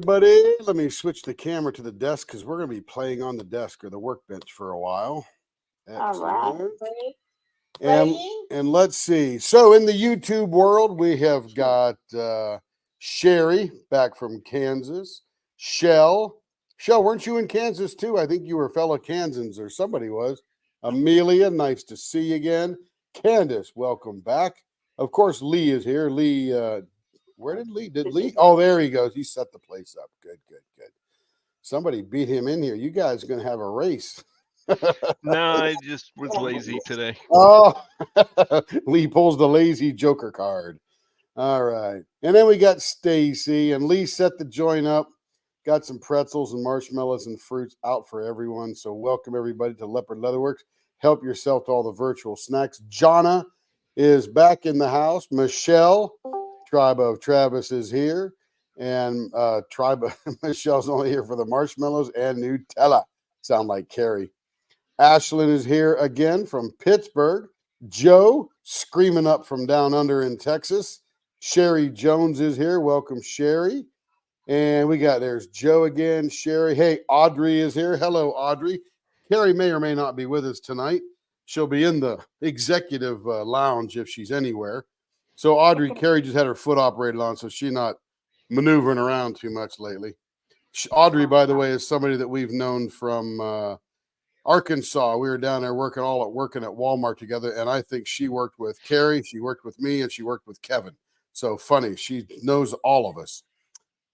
everybody. Let me switch the camera to the desk because we're going to be playing on the desk or the workbench for a while. Excellent. And let's see. So in the YouTube world, we have got Sherry back from Kansas. Shell, weren't you in Kansas too? I think you were fellow Kansans or somebody was. Amelia, nice to see you again. Candace, welcome back. Of course, Lee is here. Lee, where did Lee? Oh, there he goes. He set the place up. Good. Somebody beat him in here. You guys are going to have a race. No, I just was lazy today. Oh, Lee pulls the lazy joker card. All right. And then we got Stacy, and Lee set the joint up. Got some pretzels and marshmallows and fruits out for everyone. So welcome everybody to Leopard Leatherworks. Help yourself to all the virtual snacks. Jonna is back in the house. Michelle, Tribe of Travis, is here. And Tribe of Michelle's only here for the marshmallows and Nutella. Sound like Carrie. Ashlyn is here again from Pittsburgh. Joe screaming up from down under in Texas. Sherry Jones is here. Welcome, Sherry. And there's Joe again. Sherry. Hey, Audrey is here. Hello, Audrey. Carrie may or may not be with us tonight. She'll be in the executive lounge if she's anywhere. So Audrey, Carrie just had her foot operated on, so she's not maneuvering around too much lately. Audrey, by the way, is somebody that we've known from Arkansas. We were down there working at Walmart together, and I think she worked with Carrie, she worked with me, and she worked with Kevin. So funny. She knows all of us.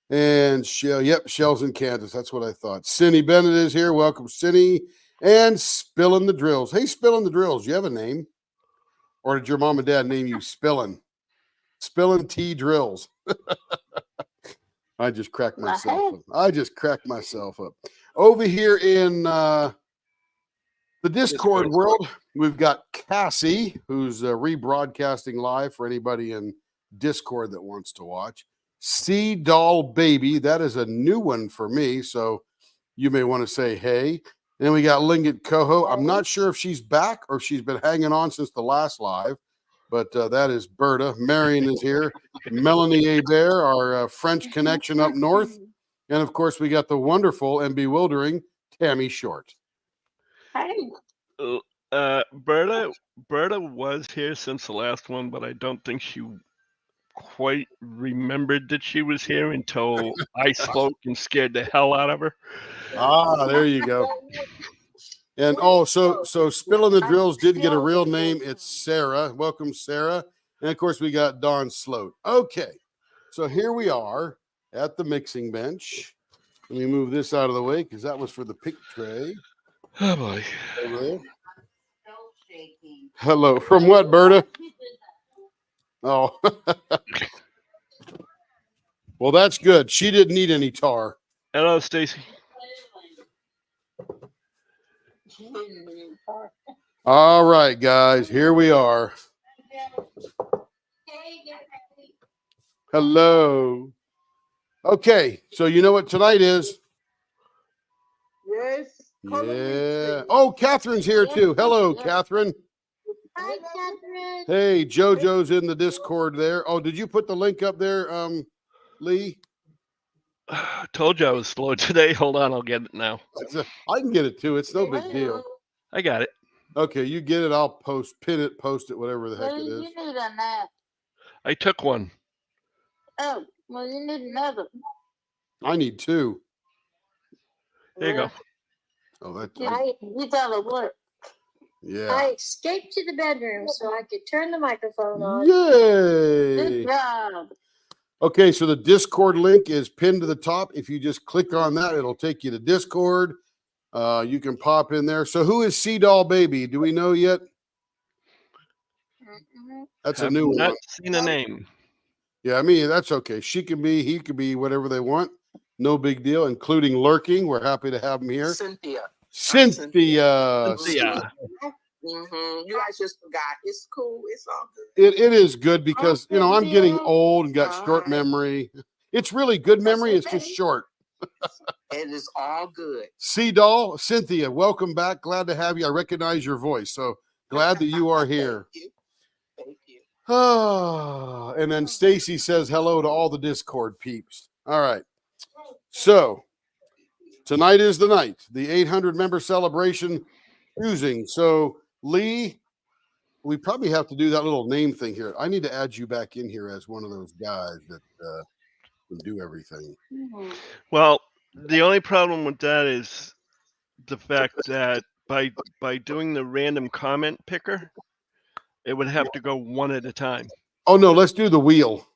And Shell's in Kansas. That's what I thought. Cindy Bennett is here. Welcome, Cindy. And Spillin' the Drills. Hey, Spillin' the Drills, you have a name? Or did your mom and dad name you Spillin'? Spillin' T Drills. I just cracked myself up. Over here in the Discord world, we've got Cassie, who's rebroadcasting live for anybody in Discord that wants to watch. Sea Doll Baby, that is a new one for me, so you may want to say hey. And then we got Lingot Coho. I'm not sure if she's back or if she's been hanging on since the last live, but that is Berta. Marion is here. Melanie Hebert, our French connection up north. And, of course, we got the wonderful and bewildering Tammy Short. Berta was here since the last one, but I don't think she quite remembered that she was here until I spoke and scared the hell out of her. Ah, there you go. And so Spillin' the Drills did get a real name. It's Sarah. Welcome, Sarah. And of course, we got Dawn Sloat. Okay, so here we are at the mixing bench. Let me move this out of the way because that was for the pick tray. Oh boy. Hello. From what, Berta? Oh. Well, that's good. She didn't need any tar. Hello, Stacy. All right, guys. Here we are. Hello. Okay, so you know what tonight is? Yes. Yeah. Oh, Catherine's here too. Hello, Catherine. Hi, Catherine. Hey, JoJo's in the Discord there. Oh, did you put the link up there, Lee? Told you I was slow today. Hold on, I'll get it now. I can get it too. It's no big deal. I got it. Okay, you get it. I'll post it, whatever the heck it is. You need a nap. I took one. Oh, well, you need another. I need two. There you go. Oh, that's You thought it worked. Yeah. I escaped to the bedroom so I could turn the microphone on. Yay! Good job. Okay, so the Discord link is pinned to the top. If you just click on that, it'll take you to Discord. You can pop in there. So who is Sea Doll Baby? Do we know yet? That's a new one. Not seen a name. Yeah, I mean, that's okay. He could be whatever they want. No big deal, including lurking. We're happy to have him here. Cynthia. You guys just forgot. It's cool. It's all good. It is good because, I'm getting old and got short memory. It's really good memory. It's just short. It is all good. Sea Doll, Cynthia, welcome back. Glad to have you. I recognize your voice. So glad that you are here. Thank you. Oh, and then Stacy says hello to all the Discord peeps. All right. So tonight is the night, the 800 member celebration choosing. So Lee, we probably have to do that little name thing here. I need to add you back in here as one of those guys that can do everything. Well, the only problem with that is the fact that by doing the random comment picker, it would have to go one at a time. Oh no, let's do the wheel.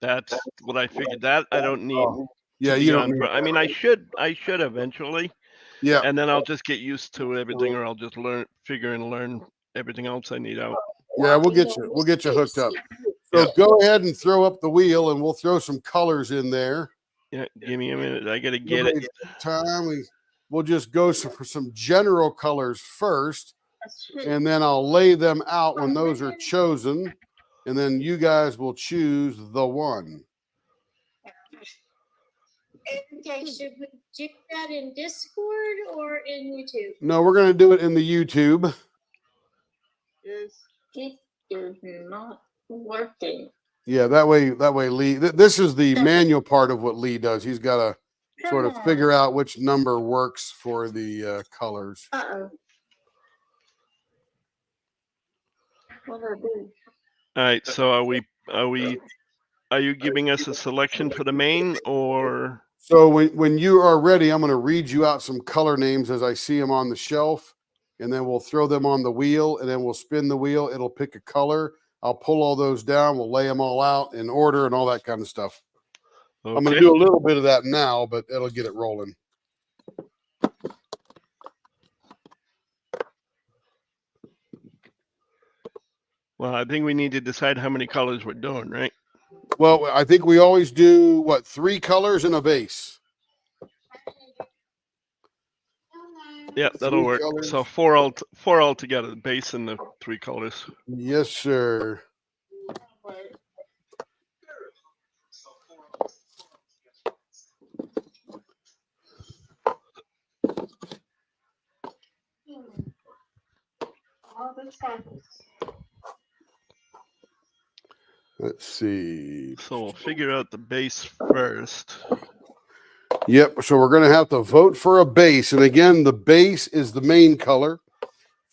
That's what I figured. That I don't need. Yeah, to you be don't on need for- I mean, I should eventually, Yeah. and then I'll just get used to everything, or I'll just learn everything else I need out. Yeah, we'll get you hooked up. So go ahead and throw up the wheel and we'll throw some colors in there. Yeah, give me a minute. I gotta get it. We'll just go for some general colors first, and then I'll lay them out when those are chosen, and then you guys will choose the one. Okay, should we do that in Discord or in YouTube? No, we're going to do it in the YouTube. It is not working. Yeah, that way, Lee. This is the manual part of what Lee does. He's got to sort of figure out which number works for the colors. Uh-oh. What do I do? All right. So are you giving us a selection for the main, or? So when you are ready, I'm going to read you out some color names as I see them on the shelf, and then we'll throw them on the wheel, and then we'll spin the wheel. It'll pick a color. I'll pull all those down. We'll lay them all out in order and all that kind of stuff. Okay. I'm going to do a little bit of that now, but it'll get it rolling. Well, I think we need to decide how many colors we're doing, right? Well, I think we always do, 3 colors in a base? Yeah, that'll 3 work. colors. So four all together, the base and the 3 colors. Yes, sir. Let's see. So we'll figure out the base first. Yep. So we're going to have to vote for a base. And again, the base is the main color.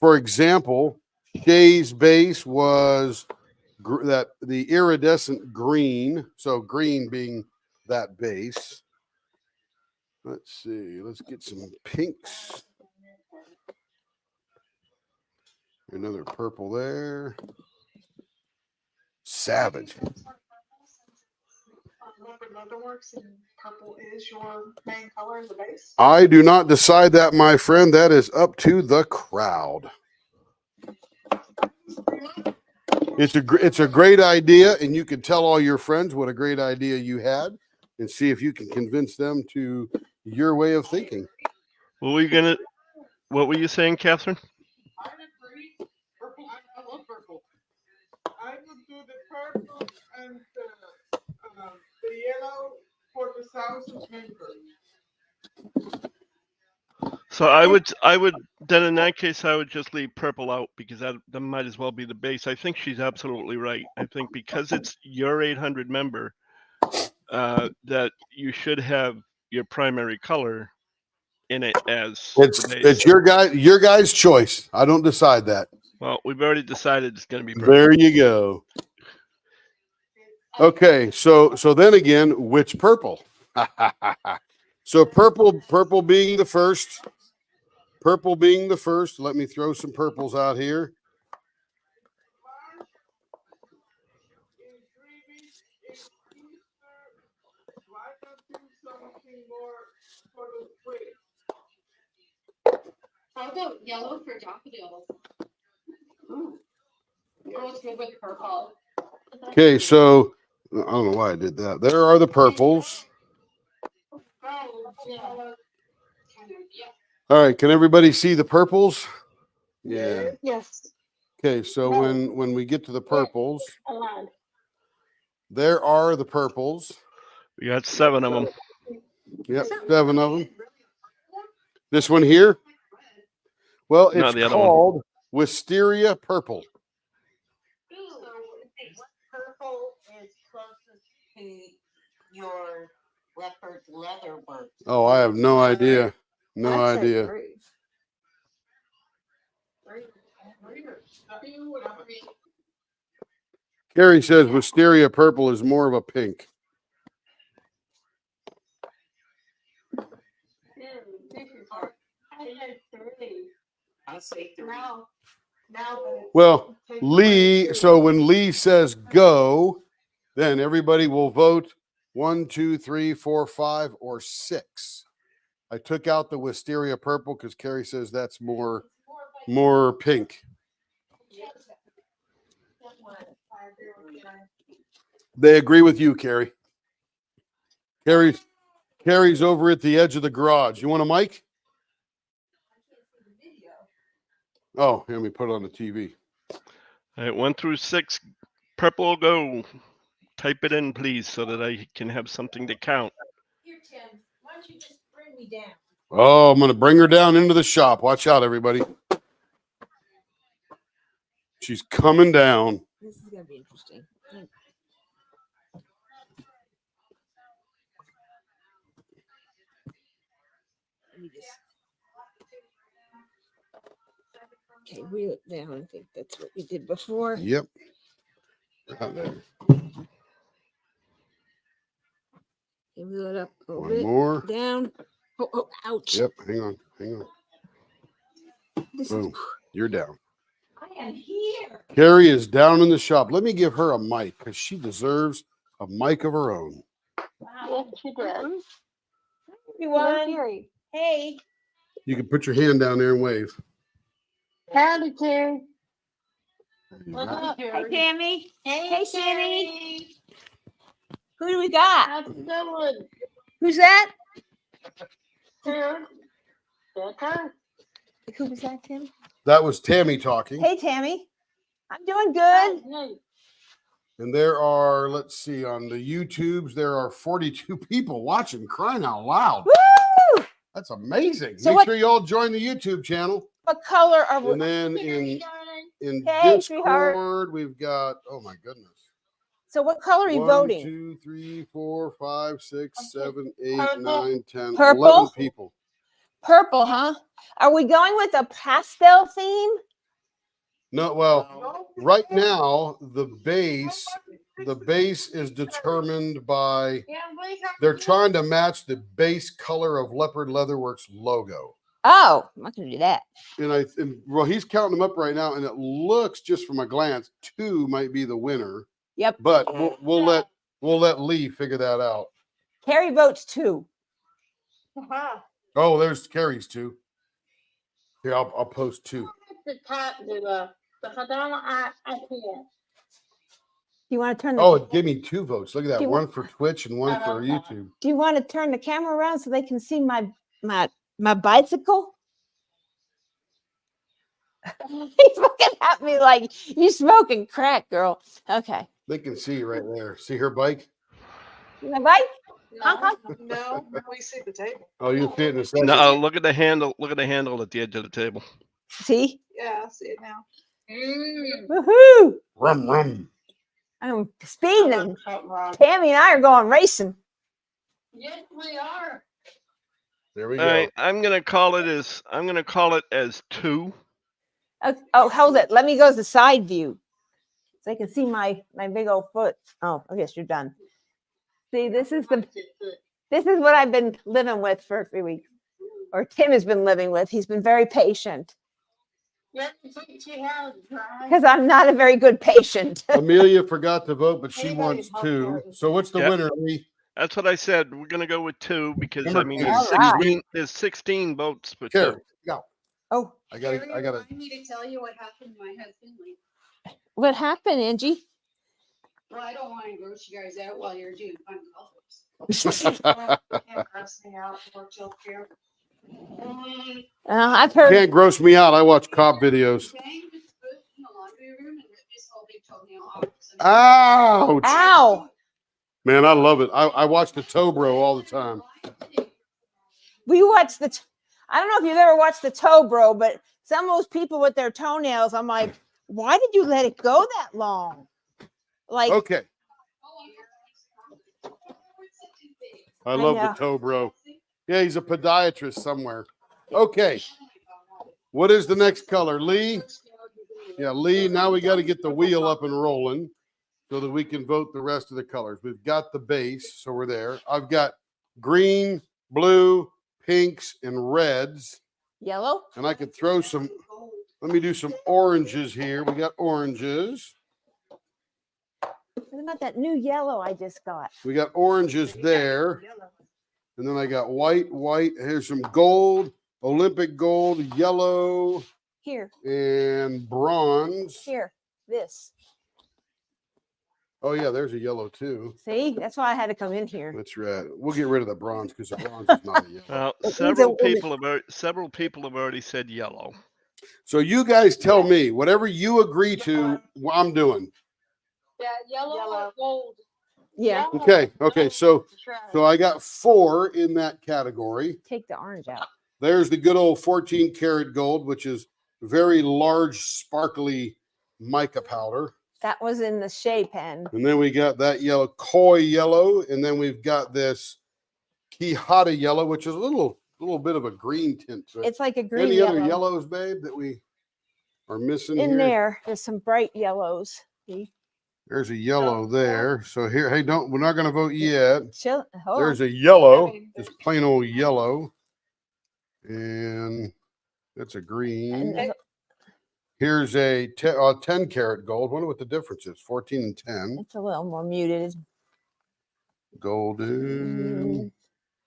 For example, Shay's base was the iridescent green. So green being that base. Let's see. Let's get some pinks. Another purple there. Savage. Purple is your main color in the base. I do not decide that, my friend. That is up to the crowd. It's a great idea, and you can tell all your friends what a great idea you had, and see if you can convince them to your way of thinking. What were you saying, Catherine? I agree. Purple. I love purple. I would do the purple and the yellow for the 1,000 members. So I would then in that case I would just leave purple out, because that might as well be the base. I think she's absolutely right. I think because it's your 800 member, that you should have your primary color in it as the base. It's your guys' choice. I don't decide that. Well, we've already decided it's going to be purple. There you go. Okay, so then again, which purple? So purple being the first. Purple being the first. Let me throw some purples out here. I'll go yellow for daffodils. Goes good with purple. Okay, so I don't know why I did that. There are the purples. All right, can everybody see the purples? Yeah. Yes. Okay, so when we get to the purples, Allowed. there are the purples. We got 7 of them. Yep, 7 of them. This one here? Well, No, it's the other called Wisteria Purple. Purple is closest to your leopard leather birds. Oh, I have no idea. No I'd say idea. 3. Carrie says wisteria purple is more of a pink. I say 3. Now, that Well, it's taken Lee, away so too. when Lee says go, then everybody will vote 1, 2, 3, 4, 5, or 6. I took out the wisteria purple because Carrie says that's more pink. They agree with you, Carrie. Carrie's over at the edge of the garage. You want a mic? Oh, let me put it on the TV. All right, 1 through 6, purple go. Type it in, please, so that I can have something to count. Here, Tim, why don't you just bring me down? Oh, I'm going to bring her down into the shop. Watch out, everybody. She's coming down. This is going to be interesting. Let me just. Okay, reel it down. I think that's what we did before. Yep. Okay, reel it up a little One bit. more. Down. Oh, ouch. Yep. Hang on. This Boom. You're down. I am here. Carrie is down in the shop. Let me give her a mic because she deserves a mic of her own. Yes, she does. Everyone. Hey. You can put your hand down there and wave. Howdy, Terry. What's up, Hey, Terry? Tammy. Hey, Sammy. Terry. Who do we got? How's it going? Who's that? Terry? That's her. Who was that, Tim? That was Tammy talking. Hey, Tammy. I'm doing good. Hey, And there are, let's see, on the YouTubes, there are 42 people watching. Crying out loud. Woo! That's amazing. So Make what- sure you all join the YouTube channel. What color are we? And then Terry, darling. in Hey, sweetheart. Discord, we've got, oh my goodness. So what color are you 1, voting? 2, 3, 4, 5, 6, 7, 8, Purple. 9, 10, Purple? 11 people. Purple, huh? Are we going with a pastel theme? No, well, No, right now the base is determined by Yeah, we got they're you. trying to match the base color of Leopard Leatherworks logo. Oh, I'm not gonna do that. And well, he's counting them up right now, and it looks just from a glance 2 might be the winner. Yep. But we'll let Lee figure that out. Carrie votes 2. Uh-huh. Oh, there's Carrie's 2. Here, I'll post 2. The top, because I can't. You want to turn the? Oh, it gave me 2 votes. Look at that. Do you One for Twitch and one for YouTube. Do you want to turn the camera around so they can see my bicycle? He's looking at me like you smoking crack, girl. Okay, They can see you right there. See her bike? my bike. no, we see the table. Oh, you see it in a second. No, look at the handle. Look at the handle at the edge of the table. See, Yeah, I see it now. woohoo! Rum rum. I'm speeding. Something wrong. Tammy and I are going racing. Yes, we are. There we All go. right, I'm gonna call it as 2. Oh, hold it. Let me go to the side view so they can see my big old foot. Oh, I guess you're done. See, this is what I've been living with for 3 weeks, or Tim has been living with. He's been very patient Yes, teach you how to drive. because I'm not a very good patient. Amelia forgot to vote, but she Anybody wants help 2. her. So what's the Yep. winner, Lee? That's what I said. We're gonna go with 2 because I Number mean two. there's All right. 16. There's 16 votes for 2. Carrie, go. Oh, I gotta. Remind me to tell you what happened to my husband. what happened, Angie? Well, I don't want to gross you guys out while you're doing fun colors. Can't gross me out, poor children. I've heard. Can't gross me out. I watch cop videos. Banged his foot in the laundry room and ripped his whole big toenail off. So Ouch. Ow! Man, I love it. I watch the Tobro all the time. We watched the. I don't know if you've ever watched the toe, bro, but some of those people with their toenails, I'm like, why did you let it go that long? Like, Okay. I I love know. the toe, bro. Yeah, he's a podiatrist somewhere. Okay. What is the next color? Lee? Yeah, Lee, now we got to get the wheel up and rolling so that we can vote the rest of the colors. We've got the base, so we're there. I've got green, blue, pinks, and reds. Yellow? And I could throw some, let me do some oranges here. We got oranges. What about that new yellow I just got? We got oranges there. And then I got white. Here's some gold, Olympic gold, yellow, Here, and bronze. here, this. Oh, yeah, there's a yellow too. See, that's why I had to come in here. That's right. We'll get rid of the bronze because the bronze is not a yellow. Well, It means several a woman. people have already said yellow. So you guys tell me, whatever you agree to, I'm doing. Yeah, yellow or gold. Yeah, Okay. So I got 4 in that category. take the orange out. There's the good old 14 karat gold, which is very large, sparkly mica powder. That was in the Shea pen. And then we got that yellow, koi yellow. And then we've got this Quijada yellow, which is a little bit of a green tint to it. It's like a green Any yellow. other yellows, babe, that we are missing In here? there, there's some bright yellows. See? There's a yellow there. So here, hey, we're not going to vote yet. Chill. Hold There's on. a yellow, just plain old yellow. And that's a green. And Here's a 10 karat gold. Wonder what the difference is. 14 and 10. it's a little more muted. It's, Golden.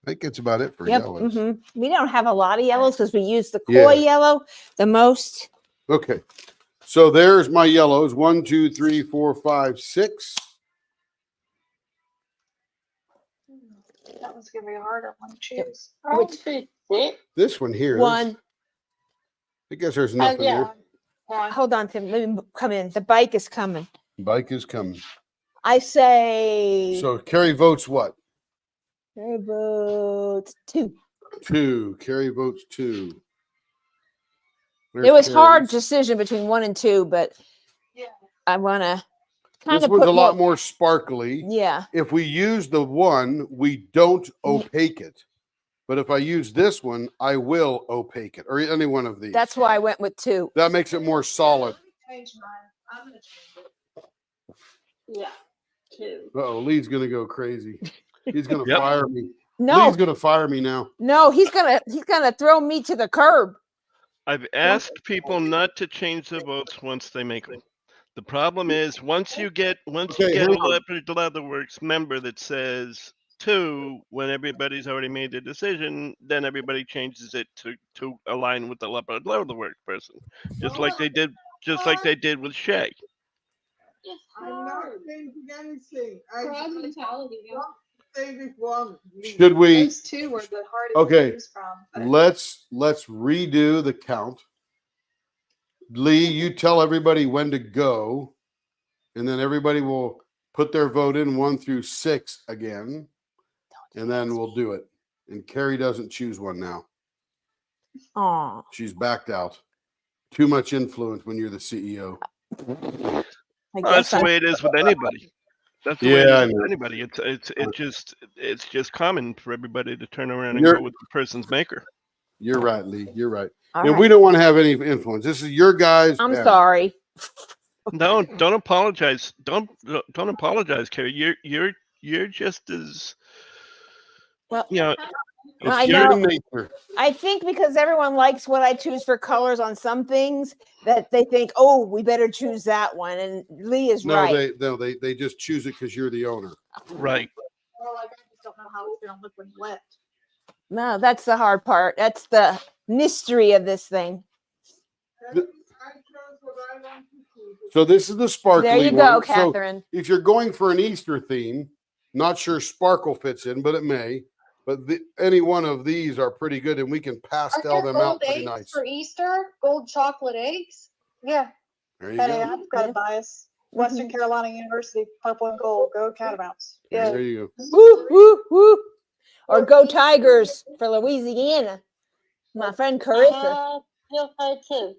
I think it's about it for yep. yellows. We don't have a lot of yellows because we use the Yeah. koi yellow the most. Okay. So there's my yellows. 1, 2, 3, 4, 5, 6. That one's gonna be a harder one to choose. Which- This one here. One. I guess there's nothing here. Hold on, Tim. Let me come in. The bike is coming. Bike is coming. I say. So Carrie votes what? Carrie votes 2. 2. Carrie votes 2. It was hard Carrie's. decision between 1 and 2, but Yeah. I want to kind This of one's put a lot more sparkly. Yeah. If we use the one, we don't opaque it. But if I use this one, I will opaque it, or any one of these. That's why I went with 2. That makes it more solid. Change mine. I'm gonna change it. Yeah, 2. Uh-oh, Lee's gonna go crazy. He's gonna Yep. fire me. No, Lee's gonna fire me now. no, he's gonna throw me to the curb. I've asked people not to change their votes once they make them. The problem is once you get Okay, a hold on. Leopard Leatherworks member that says 2 when everybody's already made their decision, then everybody changes it to align with the Leopard Leatherworks person, just like they did with Shay. It's I'm not changing anything. Crowd mentality. Yeah. Stay with one. Should we? Those 2 were the hardest Okay. to choose from. but- Let's redo the count. Lee, you tell everybody when to go, and then everybody will put their vote in 1 through 6 again, and then we'll do it. And Carrie doesn't choose one now. Aw. She's backed out. Too much influence when you're the CEO. I Well, that's guess the way it is with anybody. That's the way it Yeah, I is with know. anybody. It's just common for everybody to turn around and You're- go with the person's maker. You're right, Lee. You're right. All And right. we don't want to have any influence. This is your guys. I'm Yeah. sorry. No, don't apologize. Don't apologize, Carrie. You're just as Well, you know. It's I human know. nature. I think because everyone likes what I choose for colors on some things that they think, oh, we better choose that one. And Lee is No, right. they just choose it because you're the owner. Right. Well, I just don't know how it's gonna look when wet. No, that's the hard part. That's the mystery of this thing. I chose what I want to choose. So this is the sparkly There you one. go, So Catherine. if you're going for an Easter theme, not sure sparkle fits in, but it may. But any one of these are pretty good, and we can pastel them out pretty nice. for Easter? Gold chocolate eggs? Yeah. There you Hey, go. I've got a bias. Western Carolina University, purple and gold. Go Catamounts. Yeah. There you go. Woo, woo, woo. Or go Tigers for Louisiana. My friend Carissa. Feel so too.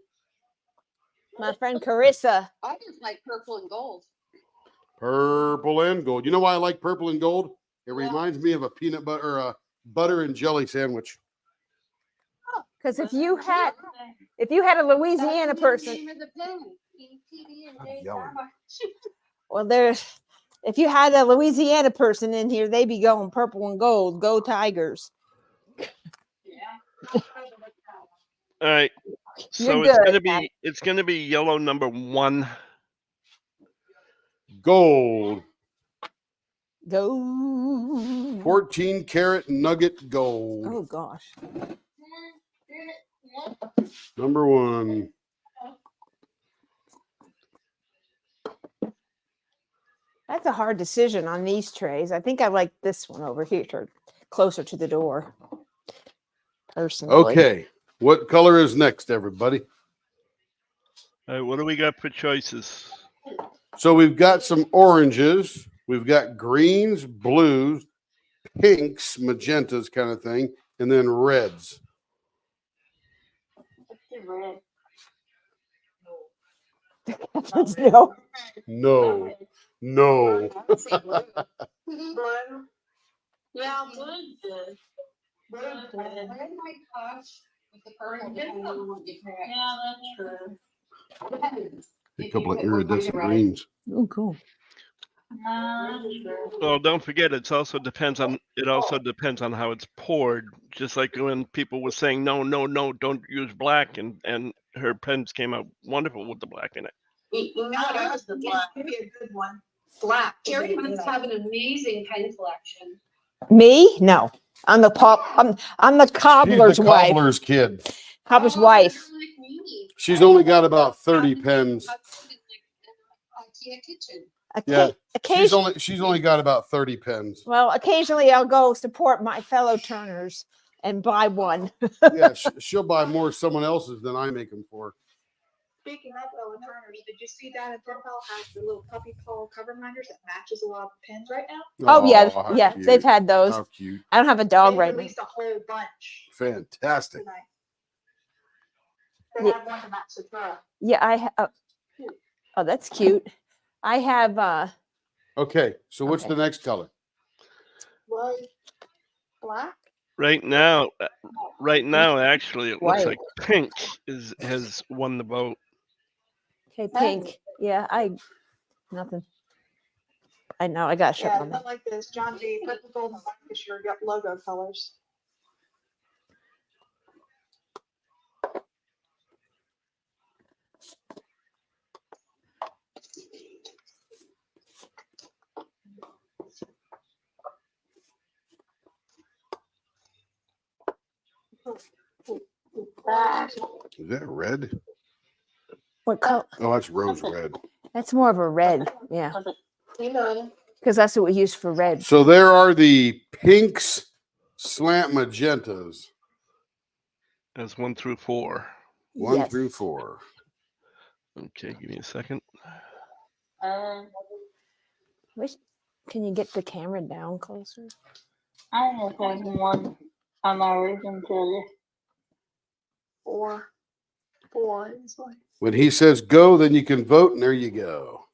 My friend Carissa. I just like purple and gold. Purple and gold. You know why I like purple and gold? It reminds me of a peanut butter or a butter and jelly sandwich. Because if you had a Louisiana person, I'm yelling. well, if you had a Louisiana person in here, they'd be going purple and gold. Go Tigers. All right. So You're it's gonna good, Matt. be yellow number 1. Gold. Go. 14 karat nugget gold. Oh gosh. Number 1. That's a hard decision on these trays. I think I like this one over here, closer to the door. Personally. Okay. What color is next, everybody? All right. What do we got for choices? So we've got some oranges. We've got greens, blues, pinks, magentas kind of thing, and then reds. No. No. No. Blue. Yeah, blue good. Blue, red might clash with the purple, depending on what you pick. Yeah, that's true. Depends. A If couple you of pick one, iridescent you're right. greens. Oh, cool. No, that's true. Well, don't forget, it also depends on how it's poured. Just like when people were saying, no, don't use black, and her pens came out wonderful with the black in it. You know what else the black? Maybe a good one. Black. would Carrie be a good must have an amazing pen collection. Me? No. I'm the I'm the She's cobbler's the wife. cobbler's kid. Cobbler's Oh, wife. you're like me. She's only got about 30 pens. IKEA kitchen. Yeah. Occasionally, She's only got about 30 pens. well, occasionally I'll go support my fellow Turners and buy one. Yeah, she'll buy more someone else's than I make them for. Speaking of Ella Turners, did you see down in Penpal has the little puppy paw cover minders that matches a lot of pens right now? Oh yeah, how yeah, cute. they've had those. How cute. I don't have a dog They right now. released a whole bunch Fantastic. tonight. They Yeah. have one to match the truck. Yeah, oh, that's cute. I have Okay, so what's Okay. the next color? White, black. Right now, actually, it looks White. like pink has won the vote. okay, pink. Yeah, nothing. I know I got shut Yeah, on not that. like this. John D. Put the gold and black as your logo colors. Is that red? What color? Oh, that's rose red. That's more of a red. Yeah, You know, because that's what we use for red. So there are the pinks, slant magentas, As 1 through 4. 1 Yes. through 4. Okay, give me a second. Can you get the camera down closer? I don't know if there's one on my reason to you. four is like. When he says go, then you can vote, and there you go.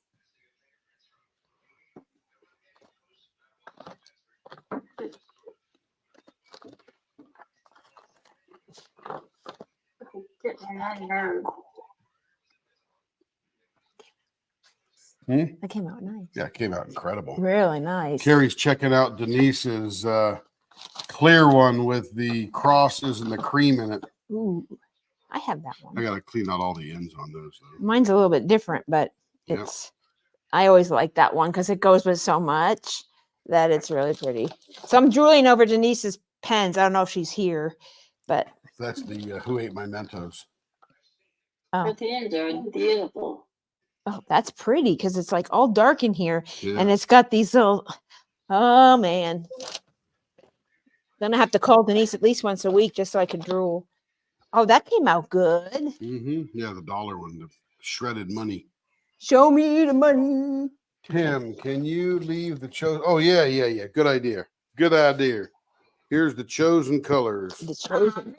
Getting on my nerves. That came out nice. Yeah, it came out incredible. Really nice. Carrie's checking out Denise's clear one with the crosses and the cream in it. Ooh, I have that I one. got to clean out all the ends on those, though. Mine's a little bit different, but Yeah. I always like that one because it goes with so much that it's really pretty. So I'm drooling over Denise's pens. I don't know if she's here, but That's the Who Ate My Mentos. Oh. But the ends are beautiful. oh, that's pretty because it's like all dark in here Yeah. and it's got these little, oh man. Then I have to call Denise at least once a week just so I could drool. Oh, that came out good. Yeah, the dollar one, the shredded money. Show me the money. Tim, can you leave the chosen? Oh, yeah. Good idea. Good idea. Here's the chosen colors. The chosen.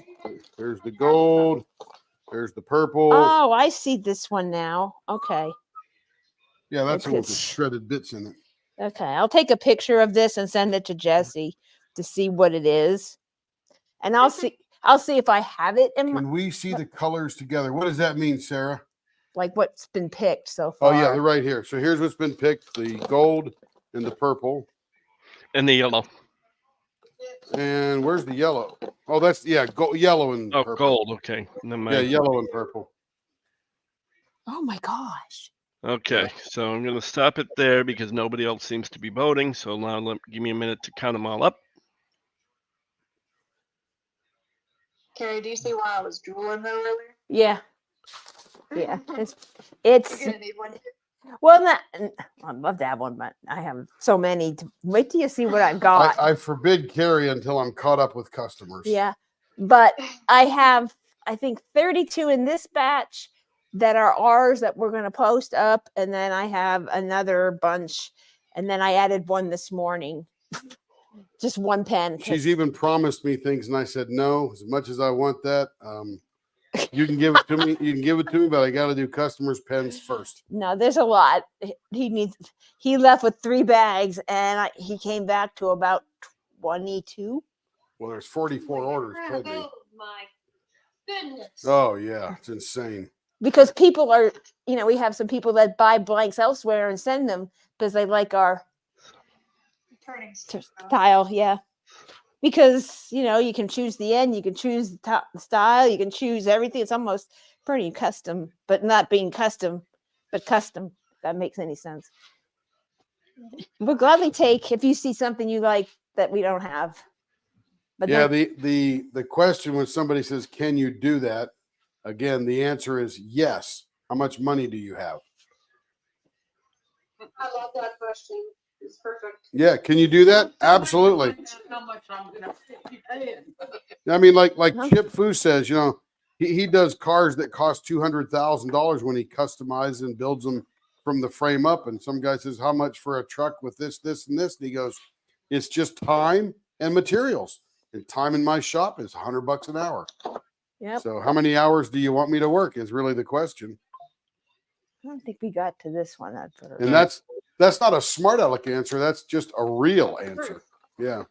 There's the gold. There's the purple. Oh, I see this one now. Okay. Yeah, that's the one with the it's- shredded bits in it. Okay, I'll take a picture of this and send it to Jesse to see what it is. And I'll see if I have it in my, Can we see the colors together? What does that mean, Sarah? like what's been picked so Oh far. yeah, they're right here. So here's what's been picked: the gold and the purple. And the yellow. And where's the yellow? Oh, that's yellow and Oh, purple. gold. Okay. Never Yeah, mind. yellow and purple. Oh my gosh. Okay. So I'm going to stop it there because nobody else seems to be voting. So now give me a minute to count them all up. Carrie, do you see why I was drooling though earlier? Yeah. Yeah. You're It's gonna need one. well not I'd love to have one, but I have so many to wait till you see what I've got. I forbid Carrie until I'm caught up with customers. Yeah. But I have I think 32 in this batch that are ours that we're gonna post up, and then I have another bunch, and then I added one this morning. Just one pen. 'cause- She's even promised me things, and I said no. As much as I want that, you can give it to me. You can give it to me, but I got to do customers' pens first. No, there's a lot. He left with 3 bags, and he came back to about 22. Well, there's 44 orders Crap, pending. oh my goodness. Oh yeah, it's insane. Because people are, we have some people that buy blanks elsewhere and send them because they like our Turning style. Yeah. Because, you can choose the end, you can choose the top style, you can choose everything. It's almost pretty custom, but not being custom, but custom. If that makes any sense. We'll gladly take if you see something you like that we don't have. But Yeah, then- the question when somebody says, "Can you do that?" Again, the answer is yes. How much money do you have? I love that question. It's perfect. Yeah, can you do that? Absolutely. How much I'm gonna be paying. I mean, like Huh? Chip Fu says, he does cars that cost $200,000 when he customizes and builds them from the frame up. And some guy says, "How much for a truck with this, this, and this?" And he goes, "It's just time and materials. And time in my shop is $100 an hour." Yep. So how many hours do you want me to work is really the question. I don't think we got to this one. And that's not a smart aleck answer. That's just a real answer. Yeah.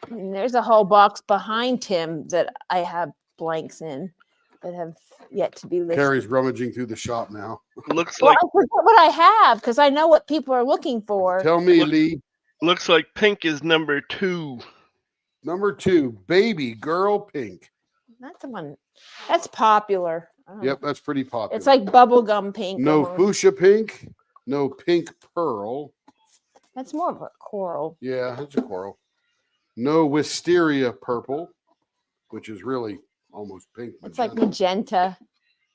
And there's a whole box behind him that I have blanks in that have yet to be listed. Carrie's rummaging through the shop now. Looks Well, like I forget what I have because I know what people are looking for. Tell me, Lee. pink is number 2. Number 2, baby girl pink. That's the one. That's popular. I don't Yep, know. that's pretty popular. It's like bubblegum pink. no almost. fuchsia pink, no pink pearl. That's more of a coral. Yeah, it's a coral. No wisteria purple, which is really almost pink. It's like magenta. magenta,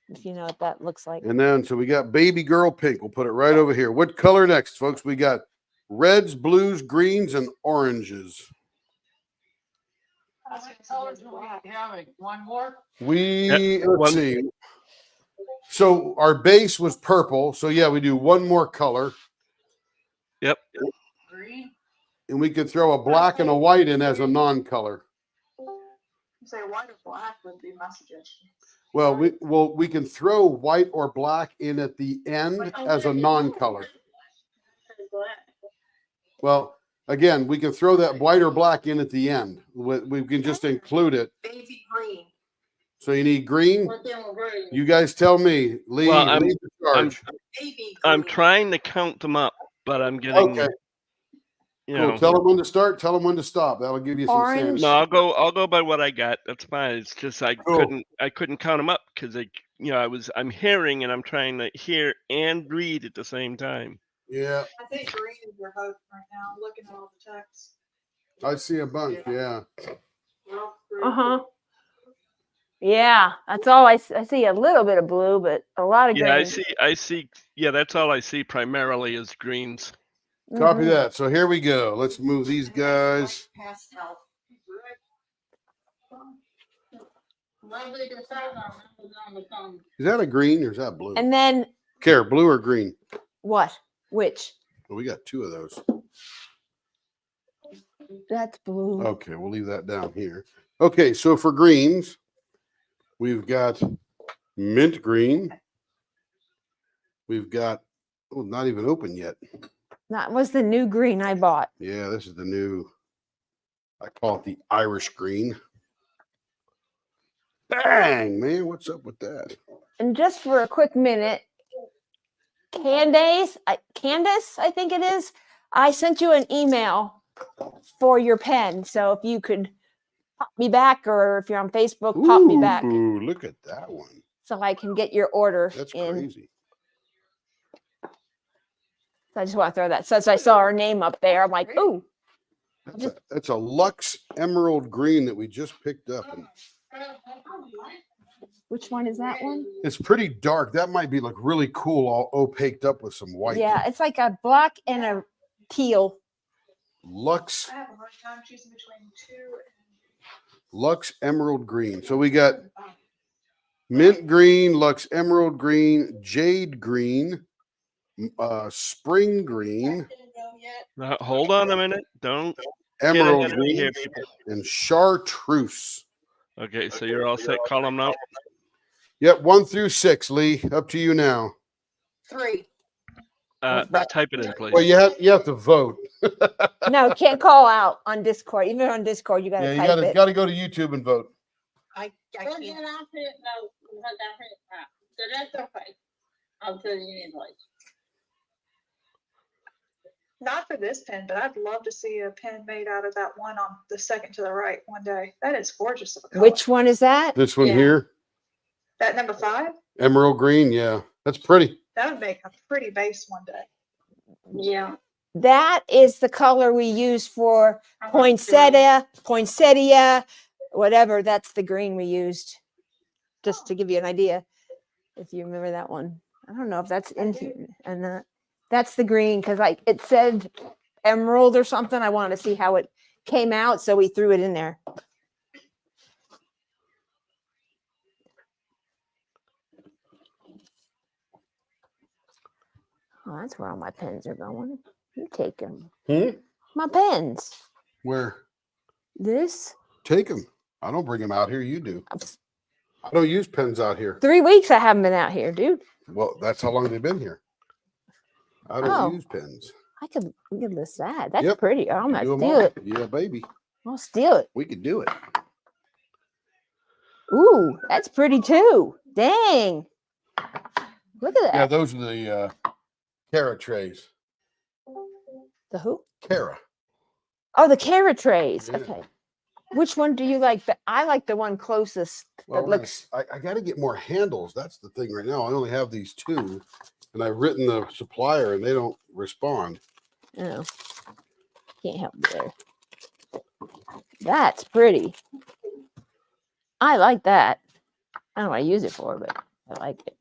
if you know what that looks like. And then, so we got baby girl pink. We'll put it right over here. What color next, folks? We got reds, blues, greens, and oranges. How many colors do we having? One more? Let's one- see. So our base was purple. So yeah, we do one more color. Yep. Green? And we could throw a black and a white in as a non-color. Say white or black would be my suggestion. Well, we can throw white or black in at the end as a non-color. Well, again, we can throw that white or black in at the end. We can just include it. Baby green. So you need green. What them are green? You guys tell me. Lee, Well, I'm- lead the charge. Baby I'm green. trying to count them up, but I'm getting, Okay, you cool. know. Tell them when to start. Tell them when to stop. That'll give you some Orange. sanity. No, I'll go by what I got. That's fine. It's just I Cool. couldn't count them up because I'm hearing and I'm trying to hear and read at the same time. Yeah, I think green is your vote right now, looking at all the text. I see a bunch. Yeah. Well, green. Uh-huh. Yeah, that's all I see a little bit of blue, but a lot of green. Yeah, I see. Yeah, that's all I see primarily is greens. Copy Mhm. that. So here we go. Let's move these guys. Pastel. Lovely to have on the thumb. Is that a green or is that blue? And then Care, blue or green? what? Which? Well, we got 2 of those. That's blue. Okay, we'll leave that down here. Okay, so for greens, we've got mint green. We've got, not even open yet. That was the new green I bought. Yeah, this is the new, I call it the Irish green. Bang, man, what's up with that? And just for a quick minute, Candace, I think it is. I sent you an email for your pen. So if you could pop me back, or if you're on Facebook, pop me back Ooh, look at that one. so I can get your order That's in. crazy. So I just want to throw that. Since I saw her name up there, I'm like, ooh, That's a Lux Emerald Green that we just picked up. And which one is that one? it's pretty dark. That might be like really cool, all opaqued up with some white. Yeah, it's like a black and a teal. Lux I have a hard time choosing between two Lux Emerald Green. So we got mint green, Lux Emerald Green, jade green, spring green, Now, hold on a minute. Don't get emerald ahead of me green, here, people. and chartreuse. Okay, so you're all set. Call them out. Yep, 1 through 6, Lee. Up to you now. 3. Type it in, please. Well, you have to vote. No, can't call out on Discord. Even on Discord, you gotta Yeah, you type it. gotta go to YouTube and vote. I Well, can't. then I'll put it, no, because I put it out. So that's okay. I'll tell you invoice. Not for this pen, but I'd love to see a pen made out of that one on the second to the right one day. That is gorgeous of a color. Which one is that? This one Yeah. here, That number 5, emerald green. Yeah, that's pretty. that would make a pretty base one day. Yeah. That is the color we use for I want to do it. poinsettia, whatever. That's the green we used. Just to give you an idea, if you remember that one. I don't know if that's in here. And that's the green, because like it said emerald or something. I wanted to see how it came out, so we threw it in there. Oh, that's where all my pens are going. You take them. My pens. Where? This Take them. I don't bring them out here. You do. I don't use pens out here. 3 weeks I haven't been out here, dude. Well, that's how long they've been here. I don't Oh. use pens. We could list that. That's Yep. pretty. I'm gonna Do 'em steal all. it. Yeah, baby. I'll steal it. We could do it. Ooh, that's pretty too. Dang. Look at Yeah, that. those are the Cara trays. The who? Cara. Oh, the carrot trays. Yeah. Okay. Which one do you like? I like the one closest Well, that looks. I got to get more handles. That's the thing right now. I only have these 2, and I've written the supplier, and they don't respond. Oh, can't help you there. That's pretty. I like that. I don't know what I use it for, but I like it.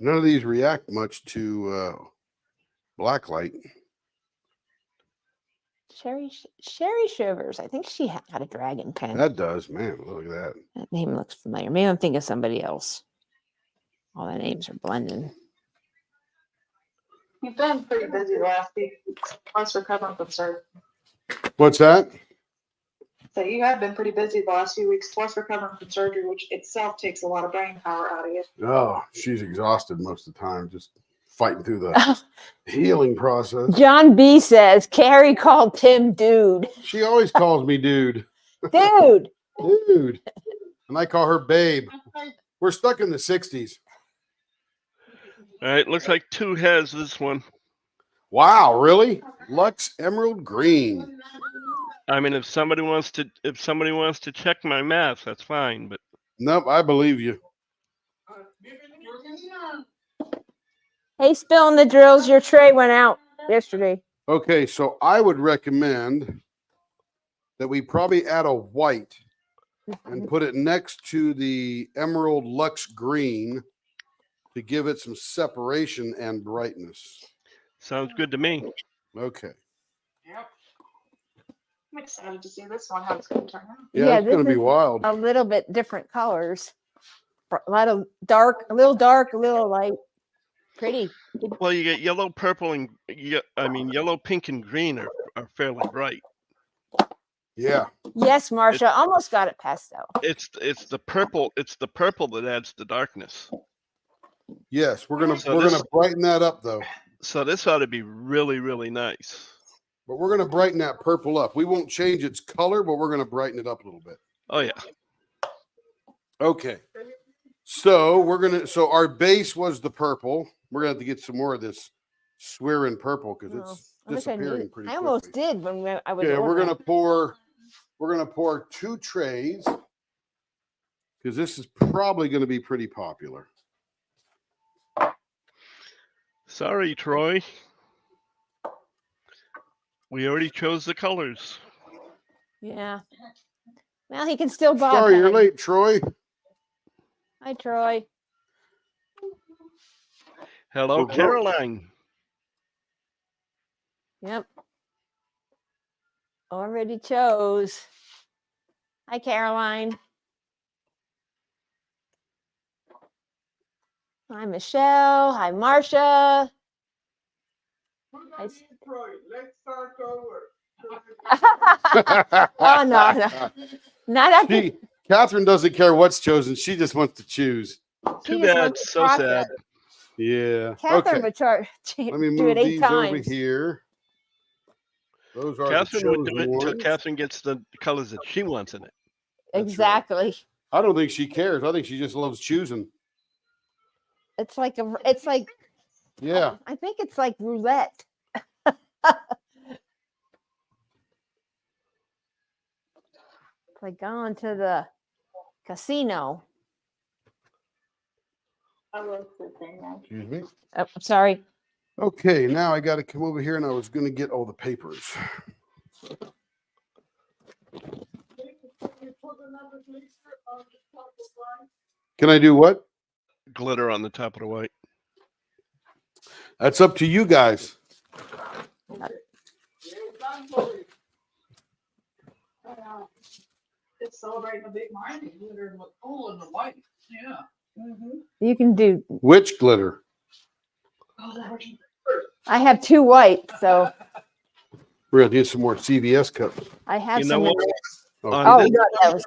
None of these react much to black light. Sherry Shivers. I think she had a dragon pen. That does, man. Look at that. That name looks familiar. Maybe I'm thinking of somebody else. All the names are blending. You've been pretty busy the last week, plus recovering from surgery. What's that? So you have been pretty busy the last few weeks, plus recovering from surgery, which itself takes a lot of brain power out of you. Oh, she's exhausted most of the time, just fighting through the healing process. John B says Carrie called Tim dude. She always calls me dude. Dude. Dude. And I call her babe. We're stuck in the 60s. All right, looks like 2 has this one. Wow, really? Lux Emerald Green. I mean, if somebody wants to check my math, that's fine. But Nope, I believe you. Hey, spilling the drills. Your tray went out yesterday. Okay, so I would recommend that we probably add a white and put it next to the Emerald Lux Green to give it some separation and brightness. sounds good to me. Okay. I'm excited to see this one, how it's going to turn out. Yeah, Yeah, it's going to this be is wild. A little bit different colors. A lot of dark, a little light. Pretty. Well, you get yellow, purple, and yellow, pink, and green are fairly bright. Yeah. Yes, Marcia, almost got it pastel. It's the purple. It's the purple that adds the darkness. Yes, we're So gonna brighten that up though. So this ought to be really, really nice. But we're gonna brighten that purple up. We won't change its color, but we're gonna brighten it up a little bit. Oh yeah. Okay. So so our base was the purple. We're gonna have to get some more of this Swearin purple because Oh, it's I wish I knew. disappearing pretty I almost quickly. did when I was. Okay, ordering. we're gonna pour 2 trays because this is probably gonna be pretty popular. Sorry, Troy. We already chose the colors. Yeah. Well, he can still buy. Sorry, you're late, Troy. Hi, Troy. Hello, Okay. Caroline. Yep. Already chose. Hi, Caroline. Hi, Michelle. Hi, Marcia. Put I on s- Troy, let's start over. Oh, no. Not at the. Catherine doesn't care what's chosen. She just wants to choose. She Too just bad. wants to So sad. process. Yeah. Catherine Okay. would charge. Let me do move it 8 these times. over here. Those are Catherine the would do chosen it until ones. Catherine gets the colors that she wants in it. That's right. Exactly. I don't think she cares. I think she just loves choosing. It's like a. It's like. Yeah. I think it's like roulette. It's like going to the casino. I love the thing now. Excuse me. Oh, I'm sorry. Okay, now I got to come over here and I was going to get all the papers. Can you put another glitter on the top of one? Can I do what? Glitter on the top of the white. That's up to you guys. Yeah, done for you. It's celebrating a big Mardi. Glitter look cool in the white. Yeah. You can do. Which glitter? I have 2 white, so We're going to get some more CVS cups. I have You know some. what? Okay. On Oh, this- no, that was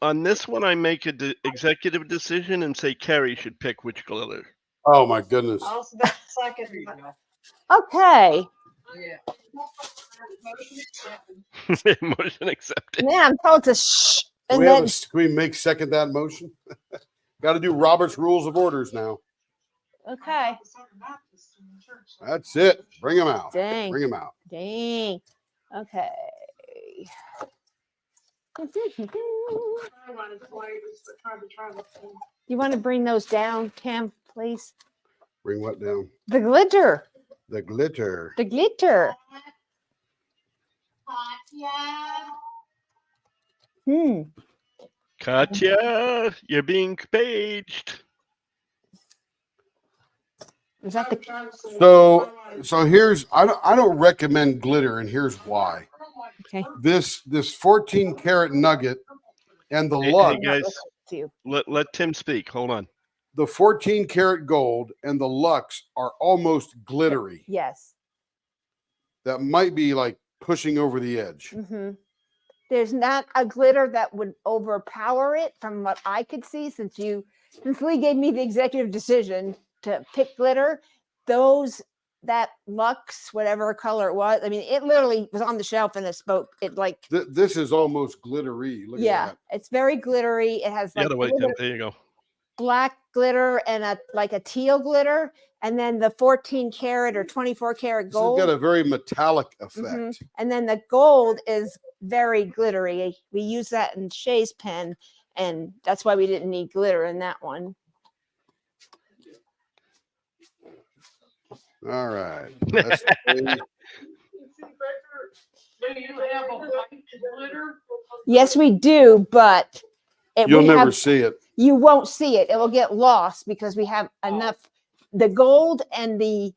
On this one, I make a executive decision and say Carrie should pick which glitter. Oh, my goodness. I was about to second. okay. Yeah. Motion accepted. Man, I'm told to shh, Can and we, then can we make second that motion? Got to do Robert's Rules of Orders now. okay. That's it. Bring them out. Dang, Bring them out. dang. Okay. You want to bring those down, Cam, please? Bring what down? The glitter, The glitter. the glitter. Hmm. Katya, you're being paged. Is that the? So here's I don't recommend glitter, and here's why. Okay. This 14 karat nugget and the Hey, lux, guys, You. let Tim speak. Hold on. the 14 karat gold and the lux are almost glittery. Yes. That might be like pushing over the edge. Mm-hmm. There's not a glitter that would overpower it from what I could see since Lee gave me the executive decision to pick glitter. That Lux, whatever color it was, I mean, it literally was on the shelf and it spoke. It like, This is almost glittery. Look yeah, at it's very glittery. It has The like other way, glitter- Tim. There you go. black glitter and a teal glitter, and then the 14 karat or 24 karat that. gold. This has got a very metallic effect. Mhm. And then the gold is very glittery. We use that in Shay's pen, and that's why we didn't need glitter in that one. All right. That's the way- Do you have a white glitter? Yes, we do, but You'll never see it. you won't see it. It will get lost because we have enough. The gold and the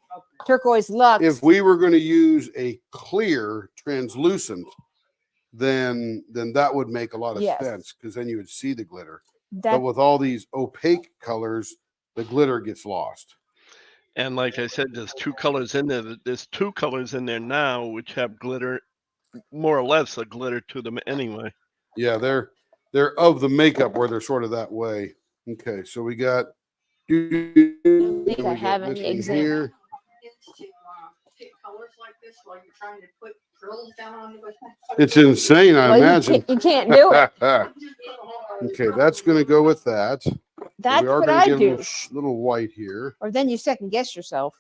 turquoise lux. If we were going to use a clear translucent, then that would make a lot of Yes. sense because then you would see the glitter. that But with all these opaque colors, the glitter gets lost. And like I said, there's 2 colors in there. There's 2 colors in there now which have glitter more or less a glitter to them anyway. Yeah, they're of the makeup where they're sort of that way. Okay, so we got. think I have any example. here. Kids to pick colors like this while you're trying to put drills down on it. It's insane, I Well, imagine. you can't do it. Okay, that's going to go with that. So That's we are what gonna I get a do. little white here. Or then you second guess yourself.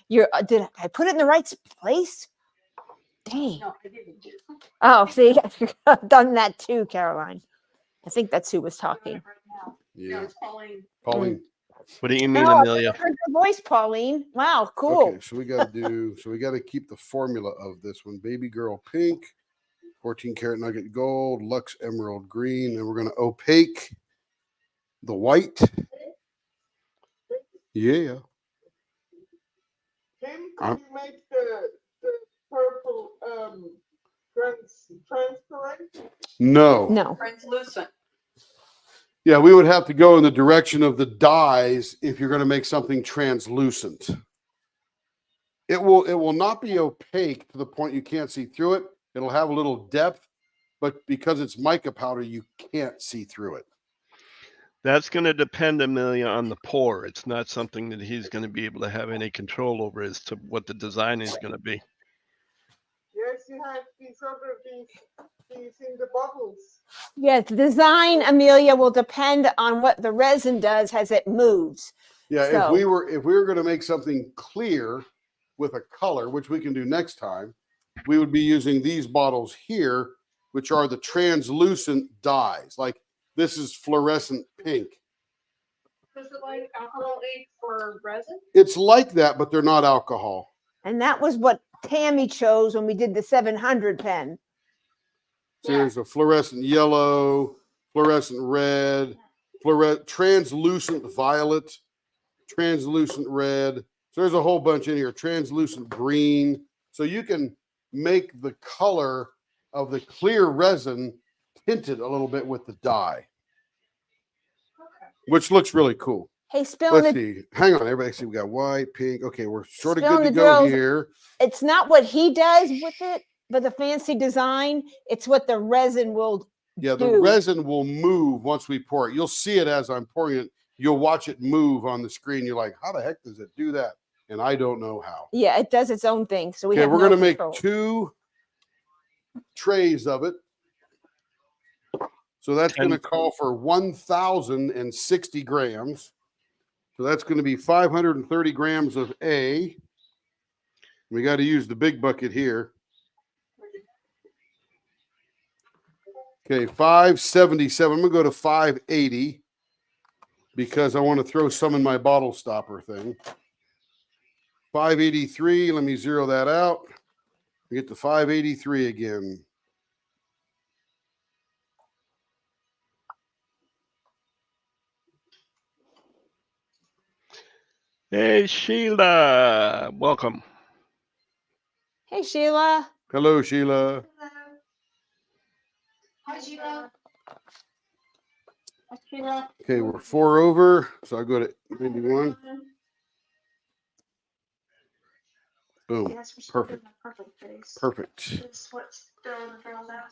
Did I put it in the right place? Dang. No, I didn't do. Oh, see, I've done that too, Caroline. I think that's who was talking. Right now. Yeah, It's Pauline. Pauline. What do you mean, Oh, I Amelia? heard your voice, Pauline. Wow, cool. Okay, so we got to do. So we got to keep the formula of this one: baby girl pink, 14 karat nugget gold, Lux emerald green, and we're going to opaque the white. Yeah. Tim, I'm- can you make the purple transparent? No. No. Translucent. Yeah, we would have to go in the direction of the dyes if you're going to make something translucent. It will not be opaque to the point you can't see through it. It'll have a little depth, but because it's mica powder, you can't see through it. That's going to depend, Amelia, on the pour. It's not something that he's going to be able to have any control over as to what the design is going to be. Yes, you have these in the bottles. Yes, the design, Amelia, will depend on what the resin does as it moves. Yeah, So- if we were going to make something clear with a color, which we can do next time, we would be using these bottles here, which are the translucent dyes. Like this is fluorescent pink. Is it like alcohol ink for resin? It's like that, but they're not alcohol. And that was what Tammy chose when we did the 700 pen. So there's a fluorescent yellow, fluorescent red, translucent violet, translucent red. So there's a whole bunch in here, translucent green. So you can make the color of the clear resin tinted a little bit with the dye, which looks really cool. Hey, Spill, Let's see. Hang on, everybody. See, we got white, pink. Okay, we're sort of Spill good to the go drills. here. it's not what he does with it, but the fancy design, it's what the resin will. Yeah, the do. resin will move once we pour it. You'll see it as I'm pouring it. You'll watch it move on the screen. You're like, how the heck does it do that? And I don't know how. Yeah, it does its own thing. So we Okay, have we're no going to make control. 2 trays of it. So that's going to And- call for 1,060 grams. So that's going to be 530 grams of A. We got to use the big bucket here. Okay, 577. I'm going to go to 580 because I want to throw some in my bottle stopper thing. 583. Let me zero that out. We get to 583 again. Hey, Sheila. Welcome. Hey, Sheila. Hello, Sheila. Hi, Sheila. Hi, Sheila. Okay, we're 4 over. So I go to 91. Boom. Yes, we're still Perfect. doing the perfect face. Perfect. This what's still in the drill now.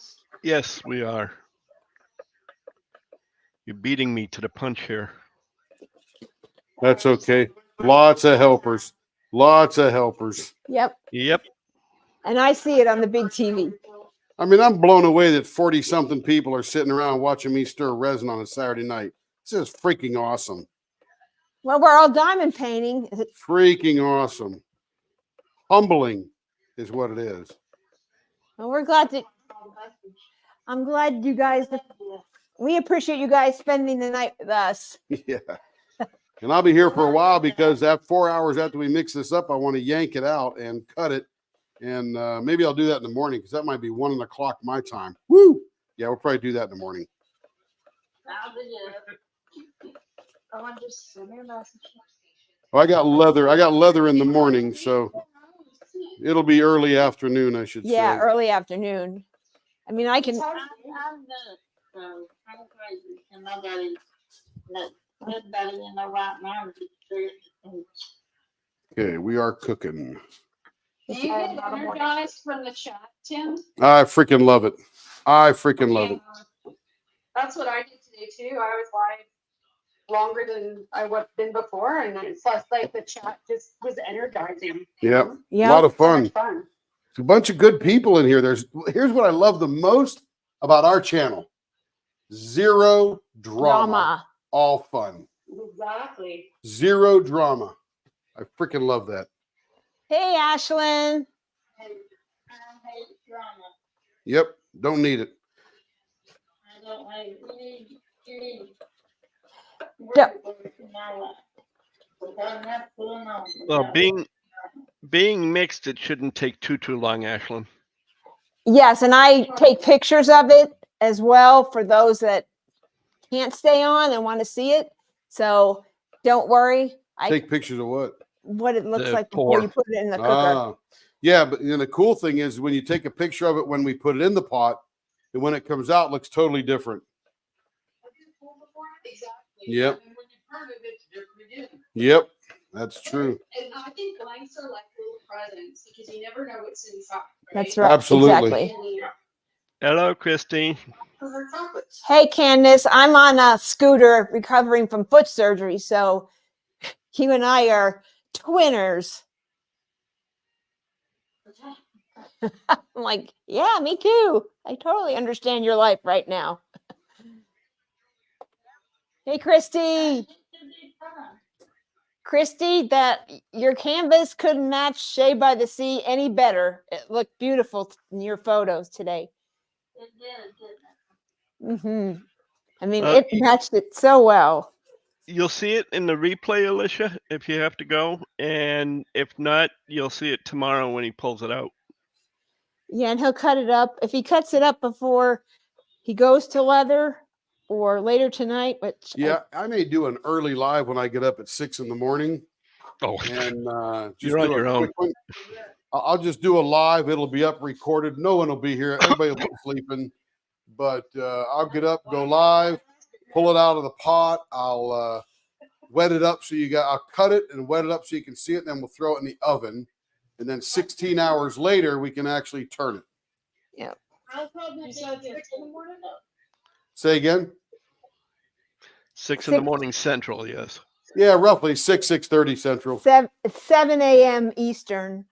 Yes, we are. You're beating me to the punch here. That's okay. Lots of helpers. Lots of helpers. Yep. Yep. And I see it on the big TV. I mean, I'm blown away that 40 something people are sitting around watching me stir resin on a Saturday night. This is freaking awesome. Well, we're all diamond painting. Freaking awesome. Humbling is what it is. Well, we're glad to. I'm glad you guys. We appreciate you guys spending the night with us. Yeah. And I'll be here for a while because that 4 hours after we mix this up, I want to yank it out and cut it. And maybe I'll do that in the morning because that might be 1 o'clock my time. Woo! Yeah, we'll probably do that in the morning. Oh, and just send me a message. Well, I got leather in the morning, so it'll be early afternoon, I should Yeah, say. early afternoon. I mean, I can. I'm crazy, and nobody in the right mind. Okay, we are cooking. Do you get energized from the chat, Tim? I freaking love it. I freaking love it. That's what I did today too. I was live longer than I was been before, and it's just like the chat just was energizing. Yep. A Yeah. lot of So fun. much fun. It's a bunch of good people in here. Here's what I love the most about our channel. Zero drama. Drama. All fun. Exactly. Zero drama. I freaking love that. Hey, Ashlyn. I hate drama. Yep. Don't need it. I don't like any Yeah. word in my life. But I'm not pulling on. Well, being mixed, it shouldn't take too long, Ashlyn. Yes, and I take pictures of it as well for those that can't stay on and want to see it. So don't worry. Take pictures of what? What it looks The like before you pour. put it in the cooker. Ah, yeah, but the cool thing is when you take a picture of it when we put it in the pot, and when it comes out, it looks totally different. Exactly. Yep. And when you turn it, it's different again. Yep, that's true. And I think blanks are like little presents because you never know what's inside. That's right. Absolutely. Exactly. Hello, Christy. Because they're chocolates. Hey, Candace, I'm on a scooter recovering from foot surgery. So you and I are twinners. I'm like, yeah, me too. I totally understand your life right now. Hey, Christy. Christy, that your canvas couldn't match Shea by the Sea any better. It looked beautiful in your photos today. It did, didn't it? Hmm. I mean, Well, it matched it so well. You'll see it in the replay, Alicia, if you have to go. And if not, you'll see it tomorrow when he pulls it out. Yeah, and he'll cut it up. If he cuts it up before he goes to leather or later tonight, which Yeah, I may do an early live when I get up at 6 in the morning, Oh, and just You're on do your a own. quick one. I'll just do a live. It'll be up recorded. No one will be here. Everybody will be sleeping. But I'll get up, go live, pull it out of the pot. I'll wet it up so I'll cut it and wet it up so you can see it. And then we'll throw it in the oven. And then 16 hours later, we can actually turn it. I'll probably You said do 6 in the morning? Say again? 6 in the morning Central, yes. Yeah, roughly 6:30 Central. 7 a.m. Eastern.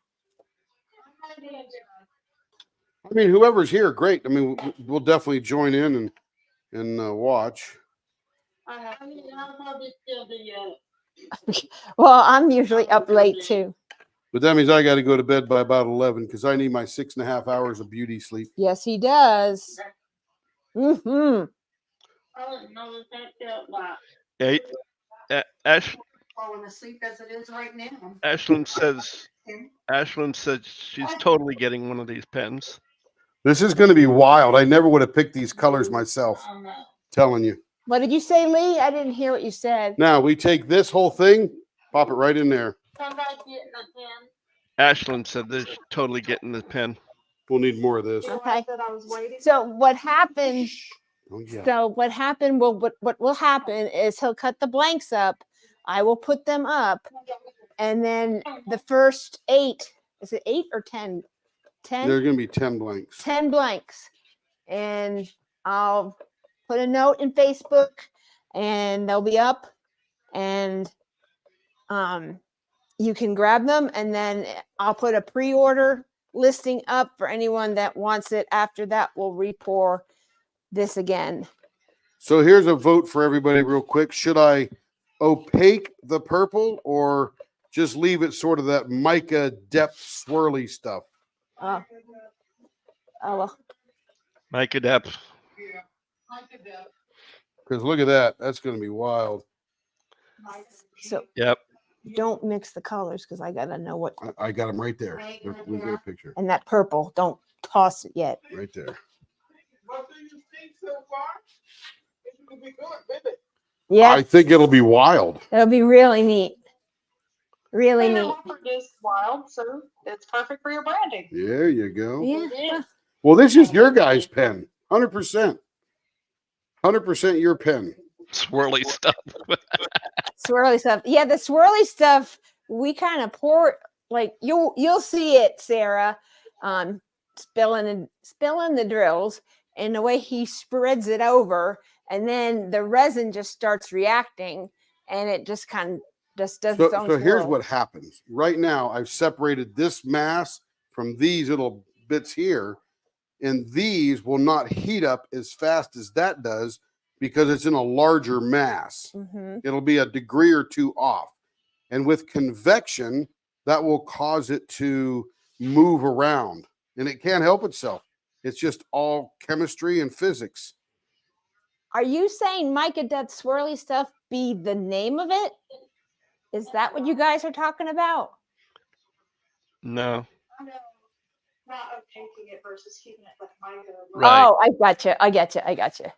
I mean, whoever's here, great. I mean, we'll definitely join in and watch. I mean, I'll probably still be Well, I'm usually up late too. But that means I got to go to bed by about 11 because I need my 6.5 hours of beauty sleep. Yes, he does. Mm-hmm. I didn't know that out loud. Hey, Falling asleep as it is right now. Ashlyn says she's totally getting one of these pens. This is going to be wild. I never would have picked these colors myself. I'm not. Telling you. What did you say, Lee? I didn't hear what you said. Now we take this whole thing, pop it right in there. Somebody getting a pen. Ashlyn said they're totally getting the pen. We'll need more of this. Okay. That I was waiting. So what happened? Oh, yeah. So what happened? Well, what will happen is he'll cut the blanks up. I will put them up, and then the first 8. Is it 8 or 10? 10. There's going to be 10 blanks. 10 blanks, and I'll put a note in Facebook, and they'll be up, and you can grab them, and then I'll put a pre-order listing up for anyone that wants it. After that, we'll re-pour this again. So here's a vote for everybody real quick. Should I opaque the purple or just leave it sort of that mica depth swirly stuff? Oh, well. Mike Adept. Yeah. I did that. Because look at that. That's going to be wild. So Yep. don't mix the colors because I gotta know what. I got them right there. We get a picture And that purple, don't toss it yet. right there. What do you think so far? It will be good, baby. Yeah, I think it'll be wild. it'll be really neat. Really And neat. Walford is wild, so it's perfect for your branding. There you go. Yeah. Well, this is your guy's pen. 100%. 100% your pen. Swirly stuff. Swirly stuff. Yeah, the swirly stuff, we kind of pour like you'll see it, Sarah, spilling the drills, and the way he spreads it over, and then the resin just starts reacting, and it just kind of just does its own So here's swirl. what happens. Right now, I've separated this mass from these little bits here, and these will not heat up as fast as that does because it's in a larger mass. Mhm. It'll be a degree or two off. And with convection, that will cause it to move around, and it can't help itself. It's just all chemistry and physics. Are you saying mica that swirly stuff be the name of it? Is that what you guys are talking about? No. No, not opaquing it versus keeping it like mica. Right. Oh, I gotcha.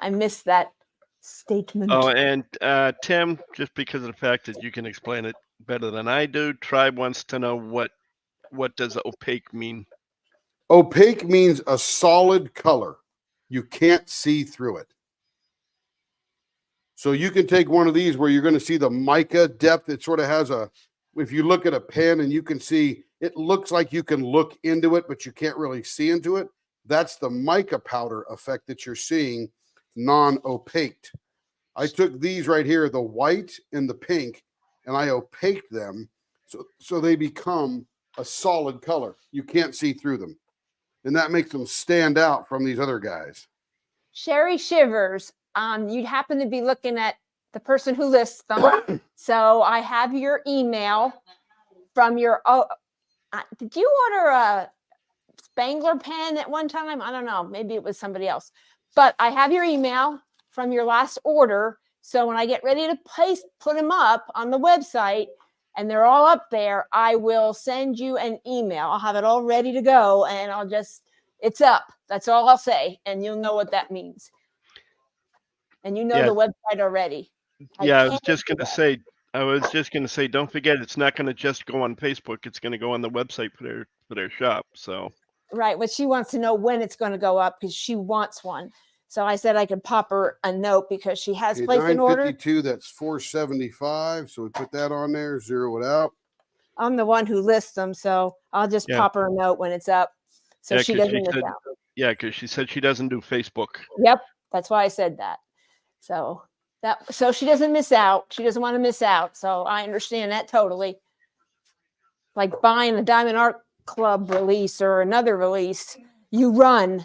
I missed that statement. Oh, and Tim, just because of the fact that you can explain it better than I do, Tribe wants to know what does opaque mean? Opaque means a solid color. You can't see through it. So you can take one of these where you're going to see the mica depth. It sort of has if you look at a pen and you can see, it looks like you can look into it, but you can't really see into it. That's the mica powder effect that you're seeing non-opaqued. I took these right here, the white and the pink, and I opaqued them so they become a solid color. You can't see through them. And that makes them stand out from these other guys. Sherry Shivers, you'd happen to be looking at the person who lists them. So I have your email from your, did you order a Spangler pen at one time? I don't know. Maybe it was somebody else. But I have your email from your last order. So when I get ready to put them up on the website and they're all up there, I will send you an email. I'll have it all ready to go and it's up. That's all I'll say. And you'll know what that means. And you know Yeah. the website already. I was just going to say, don't forget, it's not going to just go on Facebook. It's going to go on the website for their shop. So. Right. But she wants to know when it's going to go up because she wants one. So I said I could pop her a note because she has placed an order. 952, that's $475. So we put that on there, zero it out. I'm the one who lists them. So I'll just pop her a note when it's up. So she doesn't miss out. Yeah, because she said she doesn't do Facebook. Yep. That's why I said that. So she doesn't miss out. She doesn't want to miss out. So I understand that totally. Like buying a Diamond Art Club release or another release, you run.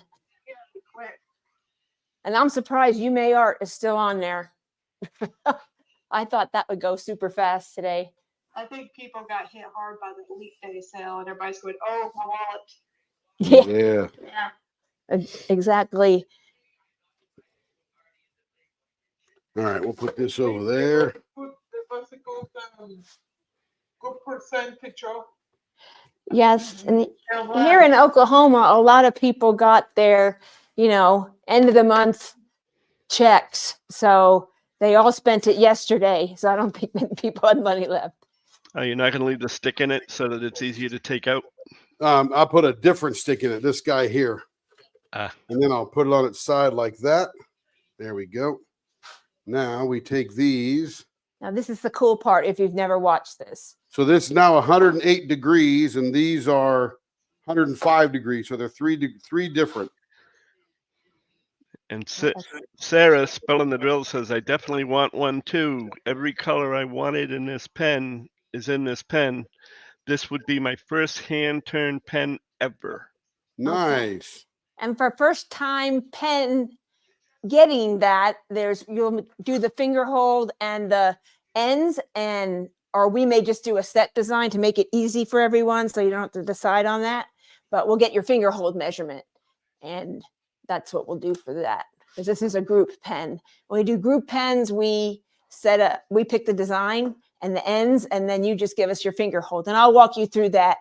And I'm surprised UMA Art is still on there. I thought that would go super fast today. I think people got hit hard by the Elite Day sale and everybody's going, oh, my wallet. Yeah. Yeah. Exactly. All right, we'll put this over there. Put the what's it called, good percentage off. Yes. And here in Oklahoma, a lot of people got their, end of the month checks. So they all spent it yesterday. So I don't think many people had money left. You're not going to leave the stick in it so that it's easier to take out? I'll put a different stick in it, this guy here. Ah. And then I'll put it on its side like that. There we go. Now we take these. Now this is the cool part if you've never watched this. So this is now 108 degrees, and these are 105 degrees. So they're three different. And Sarah, Spelling the Drill, says, I definitely want one too. Every color I wanted in this pen is in this pen. This would be my first hand-turned pen ever. Nice. And for first time pen getting that, you'll do the finger hold and the ends, or we may just do a set design to make it easy for everyone so you don't have to decide on that. But we'll get your finger hold measurement. And that's what we'll do for that. Because this is a group pen. When we do group pens, we pick the design and the ends, and then you just give us your finger hold. And I'll walk you through that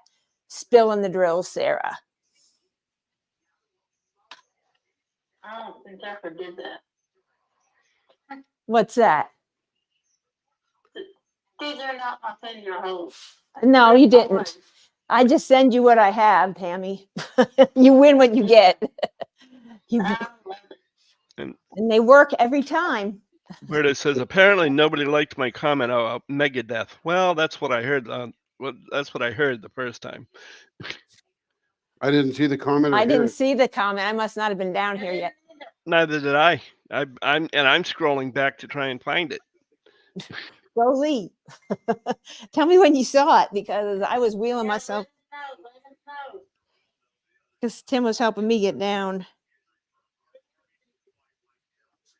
Spilling the Drill, Sarah. I don't think I ever did that. What's that? These are not my finger holds. No, you didn't. I just send you what I have, Tammy. You win what you get. And they work every time. Where it says, apparently nobody liked my comment about Megadeth. Well, that's what I heard Well, that's what I heard the first time. I didn't see the comment. or I hear didn't it. see the comment. I must not have been down here yet. Neither did I. I'm scrolling back to try and find it. Go Lee. Tell me when you saw it because I was wheeling myself because Tim was helping me get down.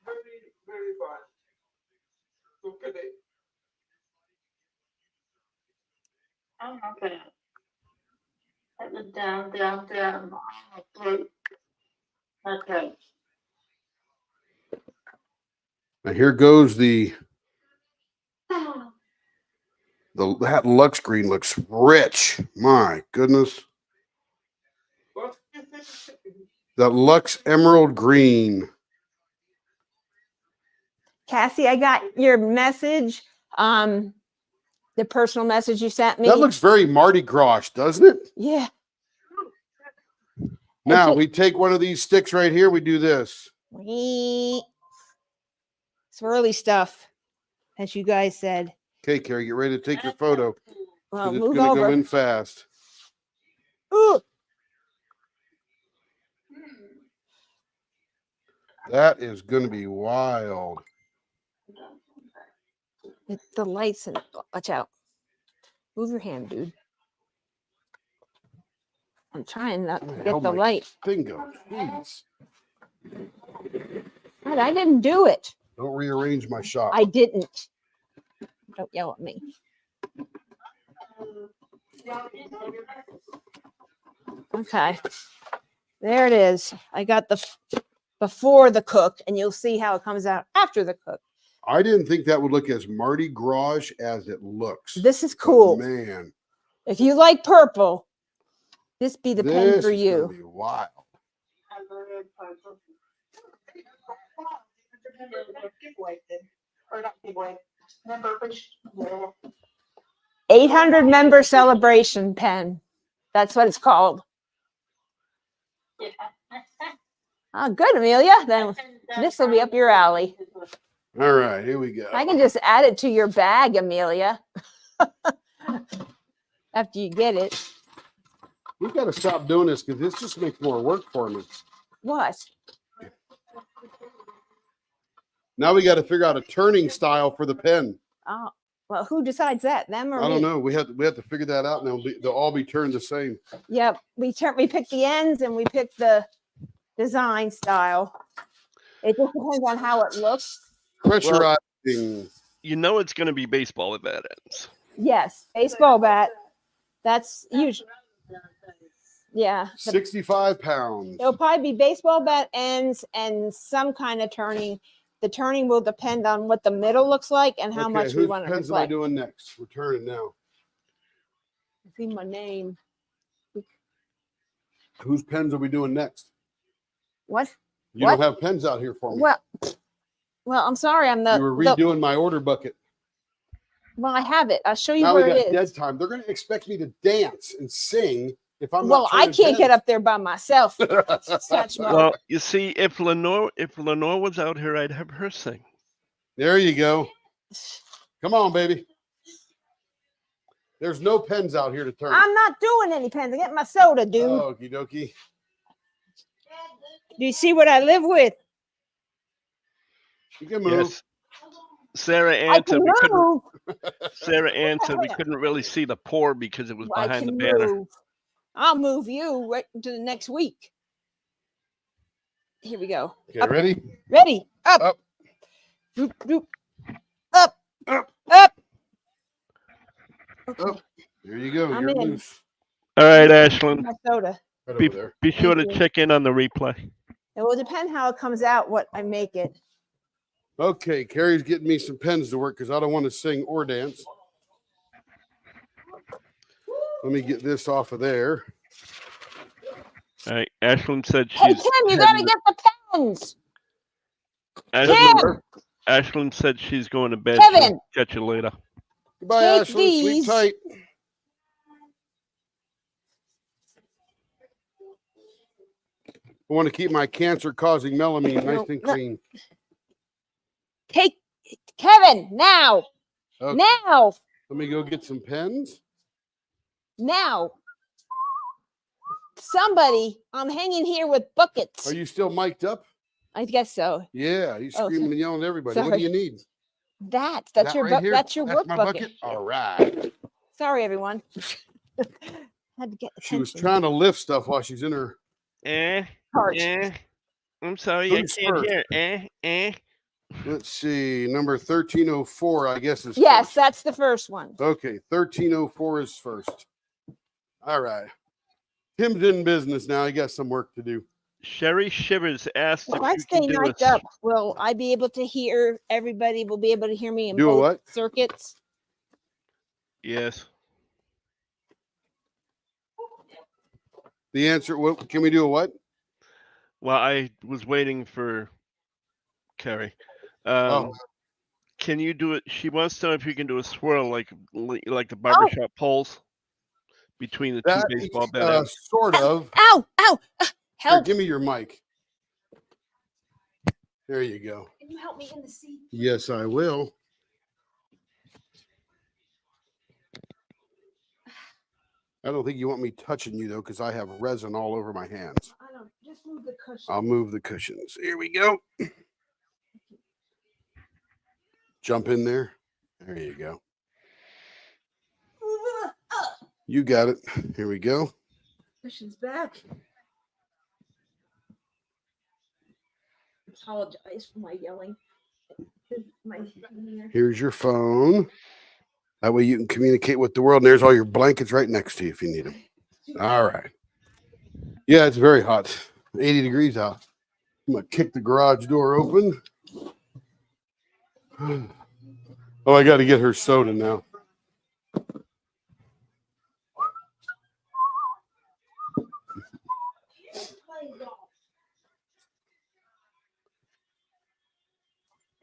Very, very bad. Look at it. I'm okay. It was down, down, down. Through. Okay. Now here goes that Lux green looks rich. My goodness. What is it? That Lux emerald green. Cassie, I got your message. The personal message you sent me. That looks very Mardi Gras, doesn't it? Yeah. Now just- we take one of these sticks right here. We do this. Swirly stuff, as you guys said. Okay, Carrie, get ready to take your photo. 'Cause Well, it's move gonna over. go in fast. Ooh, That is gonna be wild. the lights and watch out. Move your hand, dude. I'm trying not to Where the get hell the my light. Thing go. Jeez. God, I didn't do it. Don't rearrange my shot. I didn't. Don't yell at me. Okay. There it is. I got the before the cook, and you'll see how it comes out after the cook. I didn't think that would look as Mardi Gras as it looks. This is But cool. man. If you like purple, this be the pen This for is gonna you. be wild. Giveaway then. Or not giveaway. Member. Yeah. 800 member celebration pen. That's what it's called. Oh, good, Amelia. Then this will be up your alley. All right, here we go. I can just add it to your bag, Amelia. After you get it. We've got to stop doing this because this just makes more work for me. What? Now we got to figure out a turning style for the pen. Oh, well, who decides that? Them or I don't me? know. We have to figure that out, and they'll all be turned the same. Yep. We pick the ends and we pick the design style. It just depends on how it looks. Pressurizing. You know it's going to be baseball at that ends. Yes, baseball bat. That's usually, yeah. 65 pounds. It'll probably be baseball bat ends and some kind of turning. The turning will depend on what the middle looks like and how Okay, much we whose want to pens am I reflect. doing next? We're turning now. See my name. Whose pens are we doing next? What? You What? don't have pens out here for me. Well, I'm sorry. I'm You were redoing my order bucket. well, I have it. I'll show you Now we where got it dead is. time. They're going to expect me to dance and sing if I'm Well, not. I can't get up there by myself. Such mo- Well, you see, if Lenore was out here, I'd have her sing. There you go. Come on, baby. There's no pens out here to turn. I'm not doing any pens. I get my soda, dude. Okie dokie. Do you see what I live with? You can move. Yes. Sarah I Ann said can we couldn't. move. Sarah Ann said we couldn't really see the pour because it was I behind the can banner. move. I'll move you right into the next week. Here we go. Okay, Up. ready? Ready? Up. Up. Doop, doop. Up. Up. Up. Okay. Up. There you go. I'm You're in. loose. All right, Ashlyn. My soda. Right Be- over there. Be sure to Thank you. check in on the replay. It will depend how it comes out, what I make it. Okay, Carrie's getting me some pens to work because I don't want to sing or dance. Let me get this off of there. All right. Ashlyn said Hey, she's. Tim, you gotta get the pens. Ashlyn said she's going to bed. Kevin. She'll catch you later. Goodbye, Take Ashley. Sleep these. tight. I want to keep my cancer-causing melamine nice and No. clean. Take Kevin now. Okay, Now. let me go get some pens. Now, somebody, I'm hanging here with buckets. Are you still mic'd up? I guess so. Yeah, he's Oh, screaming and yelling at everybody. What do sorry. you need? That's That your right here? that's your That's work my bucket. All right. Sorry, everyone. Had to get She was attention. trying to lift stuff while she's in her. Charge. I'm sorry, I Who's can't first? hear. Let's see. Number 1304, I guess, is Yes, first. that's the first one. Okay, 1304 is first. All right. Tim's in business now. He got some work to do. Sherry Shivers asked If if I you stay can do mic'd a up, will I be able to hear everybody? Will be able to hear me in Do a both what? circuits? Yes. The answer, what can we do a what? Well, I was waiting for Carrie. Oh. Can you do it? She wants to know if you can do a swirl like the barbershop poles between the two That baseball bat ends. sort of. Ow! Ow! Here, Help! give me your mic. There you go. Can you help me in the seat? Yes, I will. I don't think you want me touching you, though, because I have resin all over my hands. I don't. Just move the cushion. I'll move the cushions. Here we go. Jump in there. There you go. You got it. Here we go. Cushion's back. Apologize for my yelling. Here's your phone. That way you can communicate with the world. And there's all your blankets right next to you if you need them. All right. Yeah, it's very hot. 80 degrees out. I'm going to kick the garage door open. Oh, I got to get her soda now.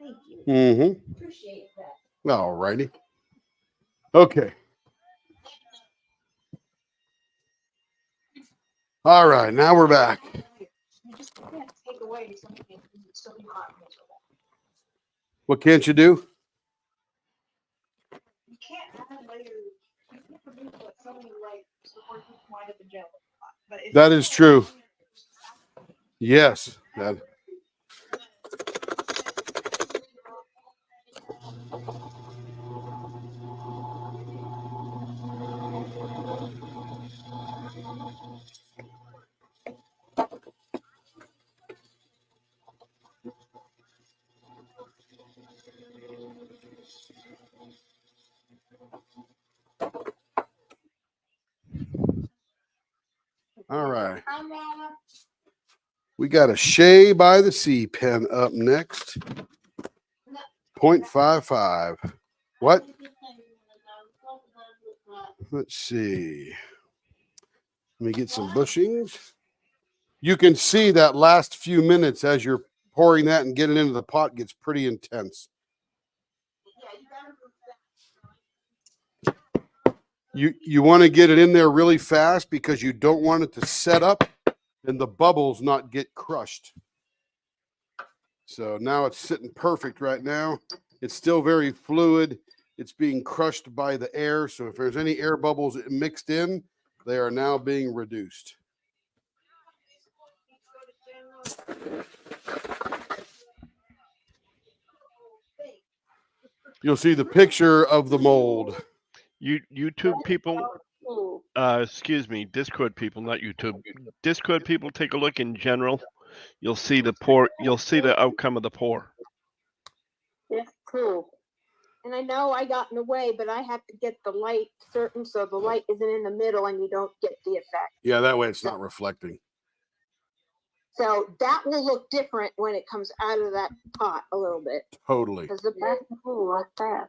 Thank you. Mm-hmm. Appreciate that. All righty. Okay. All right, now we're back. You just can't take away something and it's still be hot and miserable. What can't you do? You can't add layers. You can produce like so many layers before you can wind up in jelly. But if That you is don't- true. Yes. That, all right. We got a Shea by the Sea pen up next. 0.55. What? Let's see. Let me get some bushings. You can see that last few minutes as you're pouring that and getting into the pot gets pretty intense. You want to get it in there really fast because you don't want it to set up and the bubbles not get crushed. So now it's sitting perfect right now. It's still very fluid. It's being crushed by the air. So if there's any air bubbles mixed in, they are now being reduced. You'll see the picture of the mold. YouTube people, excuse me, Discord people, not YouTube. Discord people, take a look in general. You'll see the pour. You'll see the outcome of the pour. It's cool. And I know I got in the way, but I have to get the light certain so the light isn't in the middle and you don't get the effect. Yeah, that way it's not reflecting. So that will look different when it comes out of that pot a little bit. Totally. Because the back like that.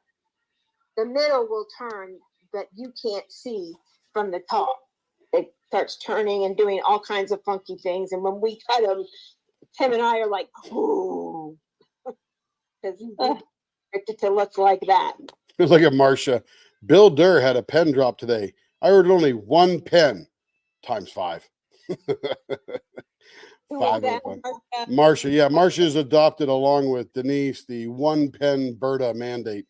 The middle will turn, but you can't see from the top. It starts turning and doing all kinds of funky things. And when we cut them, Tim and I are like, ooh. Because it to look like that. Look at Marcia. Bill Durr had a pen drop today. I ordered only one pen times 5. Who was that? 505. Marcia, yeah, Marcia's adopted along with Denise the one pen Berta mandate.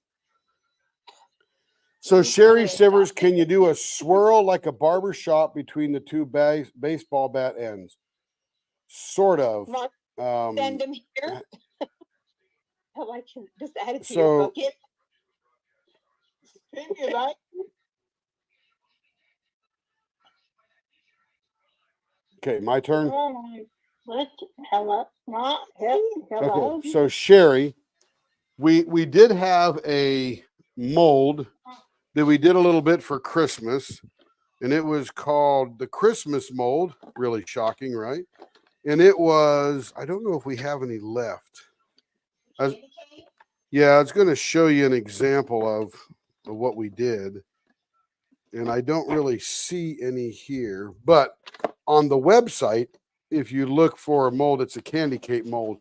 So Sherry Sivers, can you do a swirl like a barber shop between the two baseball bat ends? Sort of. Mark, send them here. Oh, I can just add it to your So bucket. Can you like? okay, my turn. What? Hello? Not hello? Okay, so Sherry, we did have a mold that we did a little bit for Christmas, and it was called the Christmas mold. Really shocking, right? And it was, I don't know if we have any left. Yeah, I was going to show you an example of what we did. And I don't really see any here, but on the website, if you look for a mold, it's a candy cape mold.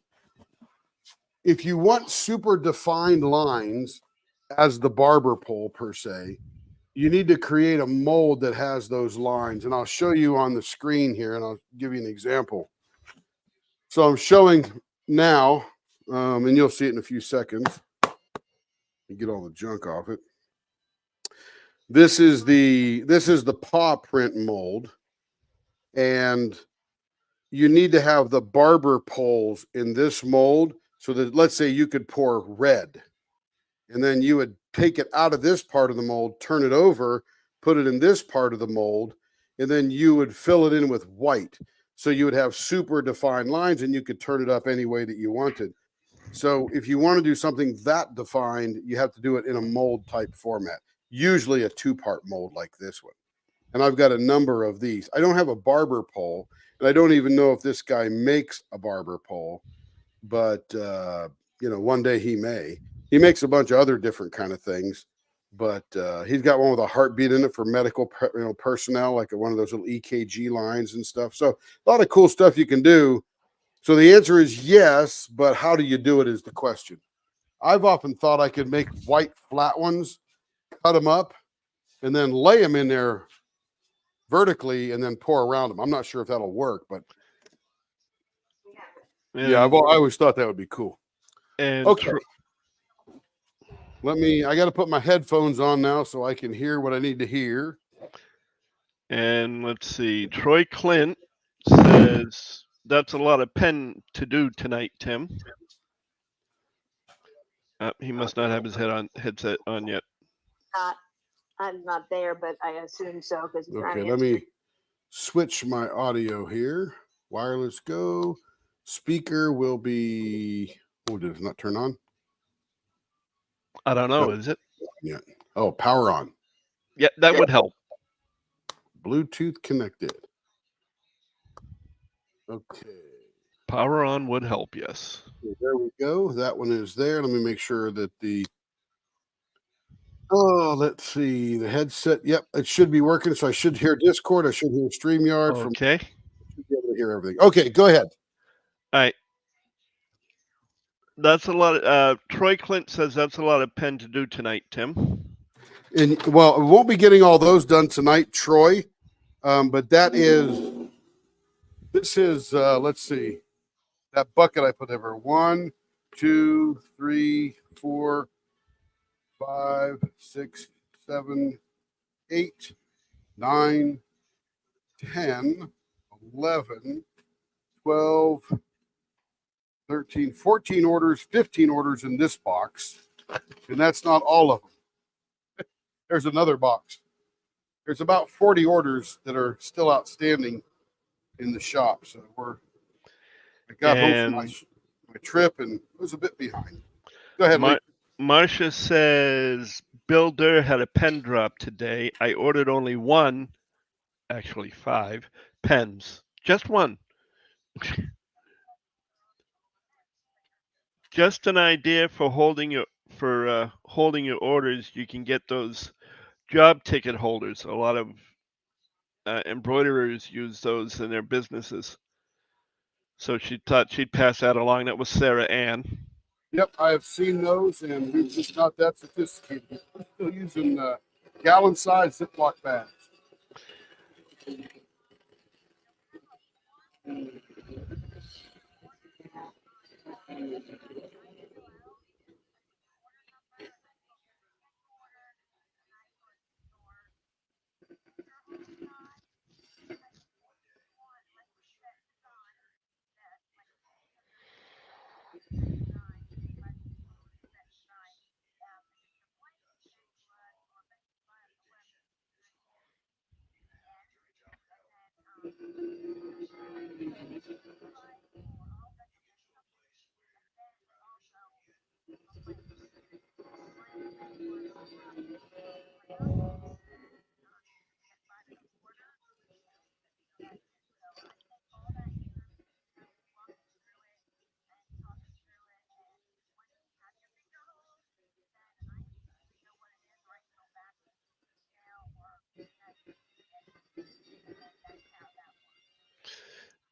If you want super defined lines as the barber pole per se, you need to create a mold that has those lines. And I'll show you on the screen here, and I'll give you an example. So I'm showing now, and you'll see it in a few seconds. You get all the junk off it. This is the paw print mold, and you need to have the barber poles in this mold so that, let's say, you could pour red, and then you would take it out of this part of the mold, turn it over, put it in this part of the mold, and then you would fill it in with white. So you would have super defined lines, and you could turn it up any way that you wanted. So if you want to do something that defined, you have to do it in a mold type format, usually a 2-part mold like this one. And I've got a number of these. I don't have a barber pole, and I don't even know if this guy makes a barber pole, but one day he may. He makes a bunch of other different kind of things, but he's got one with a heartbeat in it for medical personnel, like one of those little EKG lines and stuff. So a lot of cool stuff you can do. So the answer is yes, but how do you do it is the question. I've often thought I could make white flat ones, cut them up, and then lay them in there vertically and then pour around them. I'm not sure if that'll work, but yeah, I always thought that would be cool. And okay. I got to put my headphones on now so I can hear what I need to hear. And let's see, Troy Clint says, that's a lot of pen to do tonight, Tim. He must not have his headset on yet. I'm not there, but I assume so. Okay, let me switch my audio here. Wireless go. Speaker will be. Oh, did it not turn on? I don't know. Is it? Yeah. Oh, power on. Yeah, that would help. Bluetooth connected. Okay. Power on would help, yes. There we go. That one is there. Let me make sure that let's see. The headset. Yep, it should be working. So I should hear Discord. I should hear StreamYard. Okay. Should be able to hear everything. Okay, go ahead. All right. That's a lot. Troy Clint says that's a lot of pen to do tonight, Tim. And well, we won't be getting all those done tonight, Troy. But this is let's see, that bucket I put over 1, 2, 3, 4, 5, 6, 7, 8, 9, 10, 11, 12, 13, 14 orders, 15 orders in this box. And that's not all of them. There's another box. There's about 40 orders that are still outstanding in the shop. So I got home from my trip and was a bit behind. Go ahead, Marcia says, Bill Durr had a pen drop today. I ordered only 1, actually 5 pens. Just 1. Just an idea for holding your orders. You can get those job ticket holders. A lot of embroiderers use those in their businesses. So she thought she'd pass that along. That was Sarah Ann. Yep, I have seen those, and we're just not that sophisticated. We're still using gallon-sized Ziploc bags.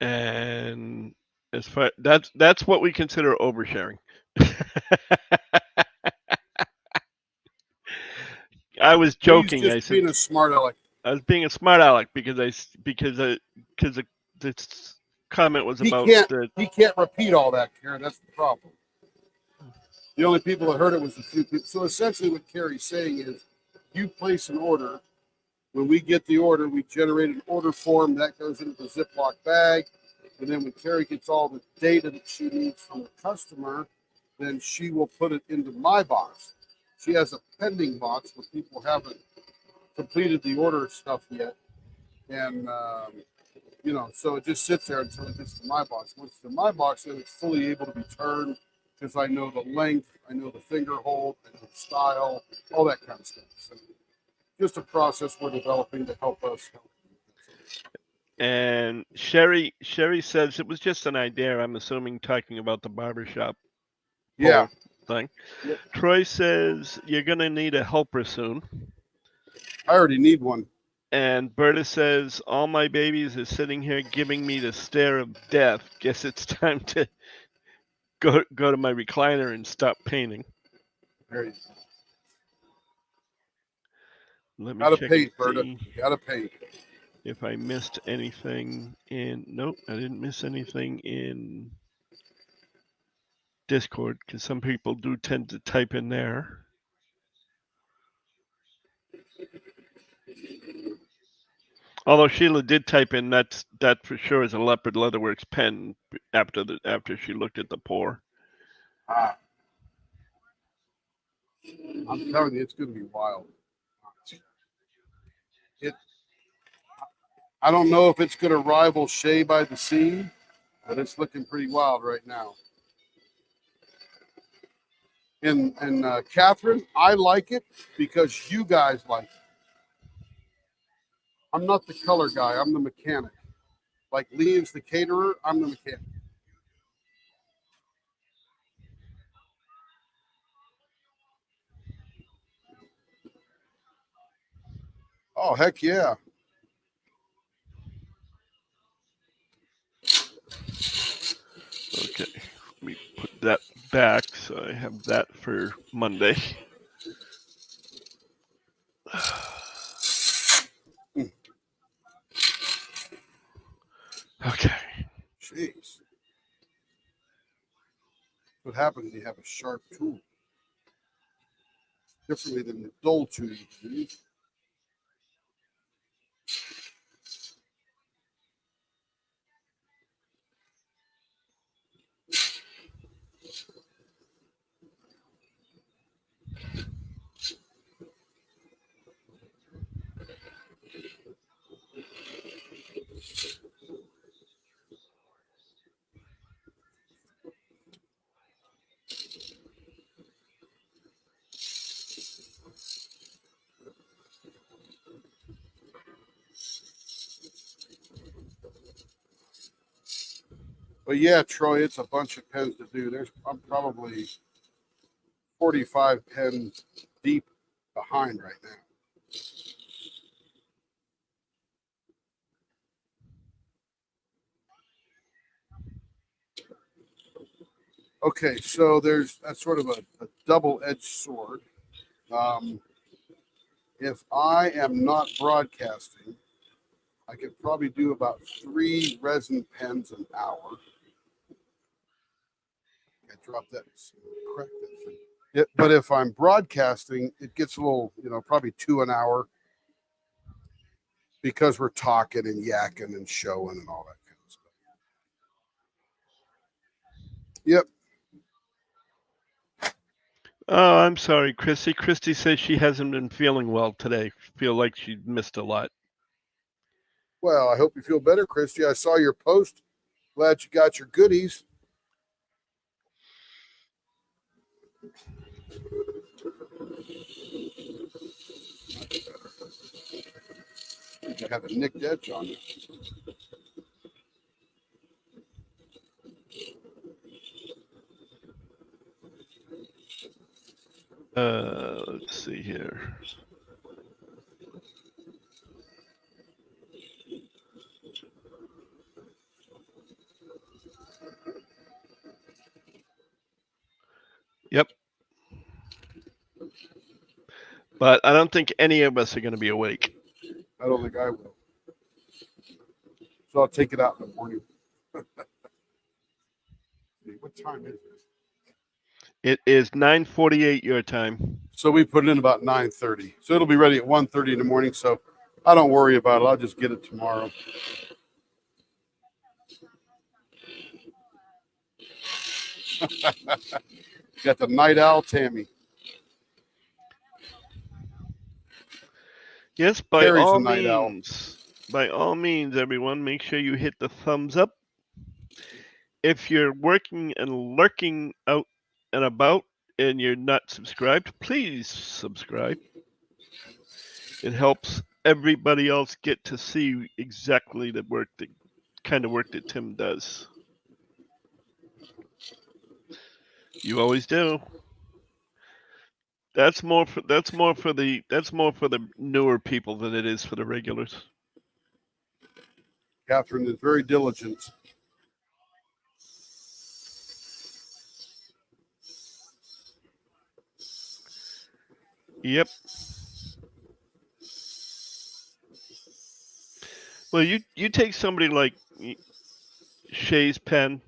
And as far that's what we consider oversharing. I was joking. He's I just said being a smart aleck. I was being a smart aleck because this comment was He about can't the he can't repeat all that, Karen. That's the problem. The only people that heard it was a few people. So essentially what Carrie's saying is you place an order. When we get the order, we generate an order form that goes into the Ziploc bag. And then when Carrie gets all the data that she needs from the customer, then she will put it into my box. She has a pending box where people haven't completed the order stuff yet. And, so it just sits there until it gets to my box. Once it's in my box, then it's fully able to be turned because I know the length, I know the finger hold, I know the style, all that kind of stuff. So just a process we're developing to help us. and Sherry says it was just an idea. I'm assuming talking about the barbershop Yeah. thing. Yep. Troy says you're gonna need a helper soon. I already need one. And Berta says all my babies are sitting here giving me the stare of death. Guess it's time to go to my recliner and stop painting. There you go. Let me Gotta check paint, and Berta. see Gotta paint. if I missed anything in. Nope, I didn't miss anything in Discord because some people do tend to type in there. Although Sheila did type in that for sure is a Leopard Leatherworks pen after she looked at the pour. I'm telling you, it's going to be wild. I don't know if it's going to rival Shea by the Sea, but it's looking pretty wild right now. And Catherine, I like it because you guys like it. I'm not the color guy. I'm the mechanic. Like Liam's the caterer. I'm the mechanic. Oh, heck yeah. Okay, let me put that back so I have that for Monday. Okay. Jeez. What happens when you have a sharp tool? Differently than the dull tool you use. But yeah, Troy, it's a bunch of pens to do. I'm probably 45 pens deep behind right now. Okay, so that's sort of a double-edged sword. If I am not broadcasting, I could probably do about 3 resin pens an hour. I dropped that, crack that thing. Yeah, but if I'm broadcasting, it gets a little, probably 2 an hour because we're talking and yakking and showing and all that kind of stuff. Yep. Oh, I'm sorry, Christy. Christy says she hasn't been feeling well today. Feel like she missed a lot. Well, I hope you feel better, Christy. I saw your post Glad you got your goodies. You have a nicked edge on it. Let's see here. Yep. But I don't think any of us are going to be awake. I don't think I will. So I'll take it out in the morning. What time is it? It is 9:48 your time. So we put it in about 9:30. So it'll be ready at 1:30 in the morning. So I don't worry about it. I'll just get it tomorrow. Got the night owl Tammy. Yes, by Carrie's all a night owl. means, everyone, make sure you hit the thumbs up. If you're working and lurking out and about and you're not subscribed, please subscribe. It helps everybody else get to see exactly the kind of work that Tim does. You always do. That's more for the newer people than it is for the regulars. Catherine is very diligent. Yep. Well, you take somebody like Shay's pen,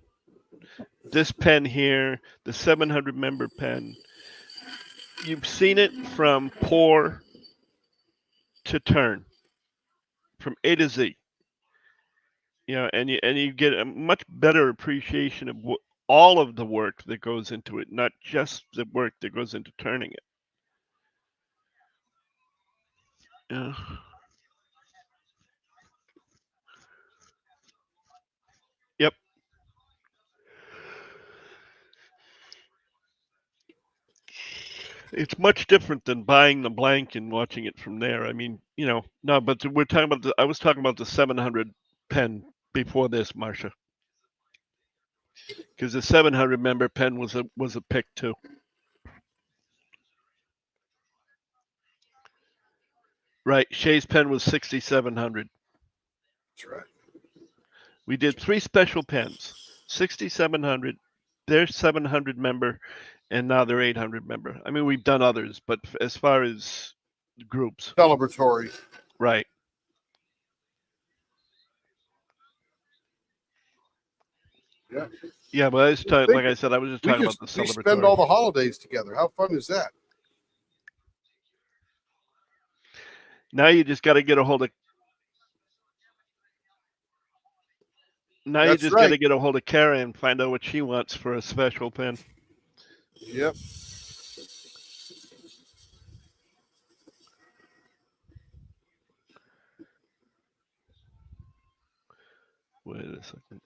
this pen here, the 700 member pen. You've seen it from pour to turn, from A to Z. You know, and you get a much better appreciation of all of the work that goes into it, not just the work that goes into turning it. Yeah. Yep. It's much different than buying the blank and watching it from there. I mean, you know, no, but we're talking about I was talking about the 700 pen before this, Marcia. Because the 700 member pen was a pick too. Right, Shay's pen was 6,700. That's right. We did 3 special pens, 6,700, their 700 member, and now they're 800 member. I mean, we've done others, but as far as groups, Celebratory. right? Yeah. Yeah, but I was like I said, I was just talking about the We celebratory. spend all the holidays together. How fun is that? Now you just got to get a hold of. Now That's you just right. got to get a hold of Kara and find out what she wants for a special pen. Yep. Wait a second.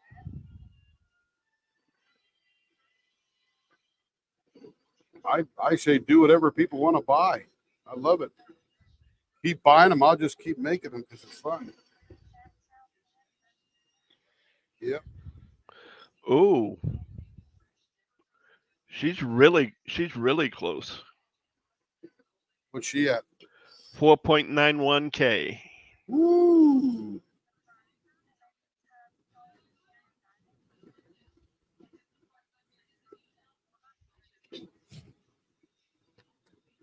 I say do whatever people want to buy. I love it. Keep buying them. I'll just keep making them because it's fun. Yep. Oh, she's really close. What's she at? 4.91K. Woo.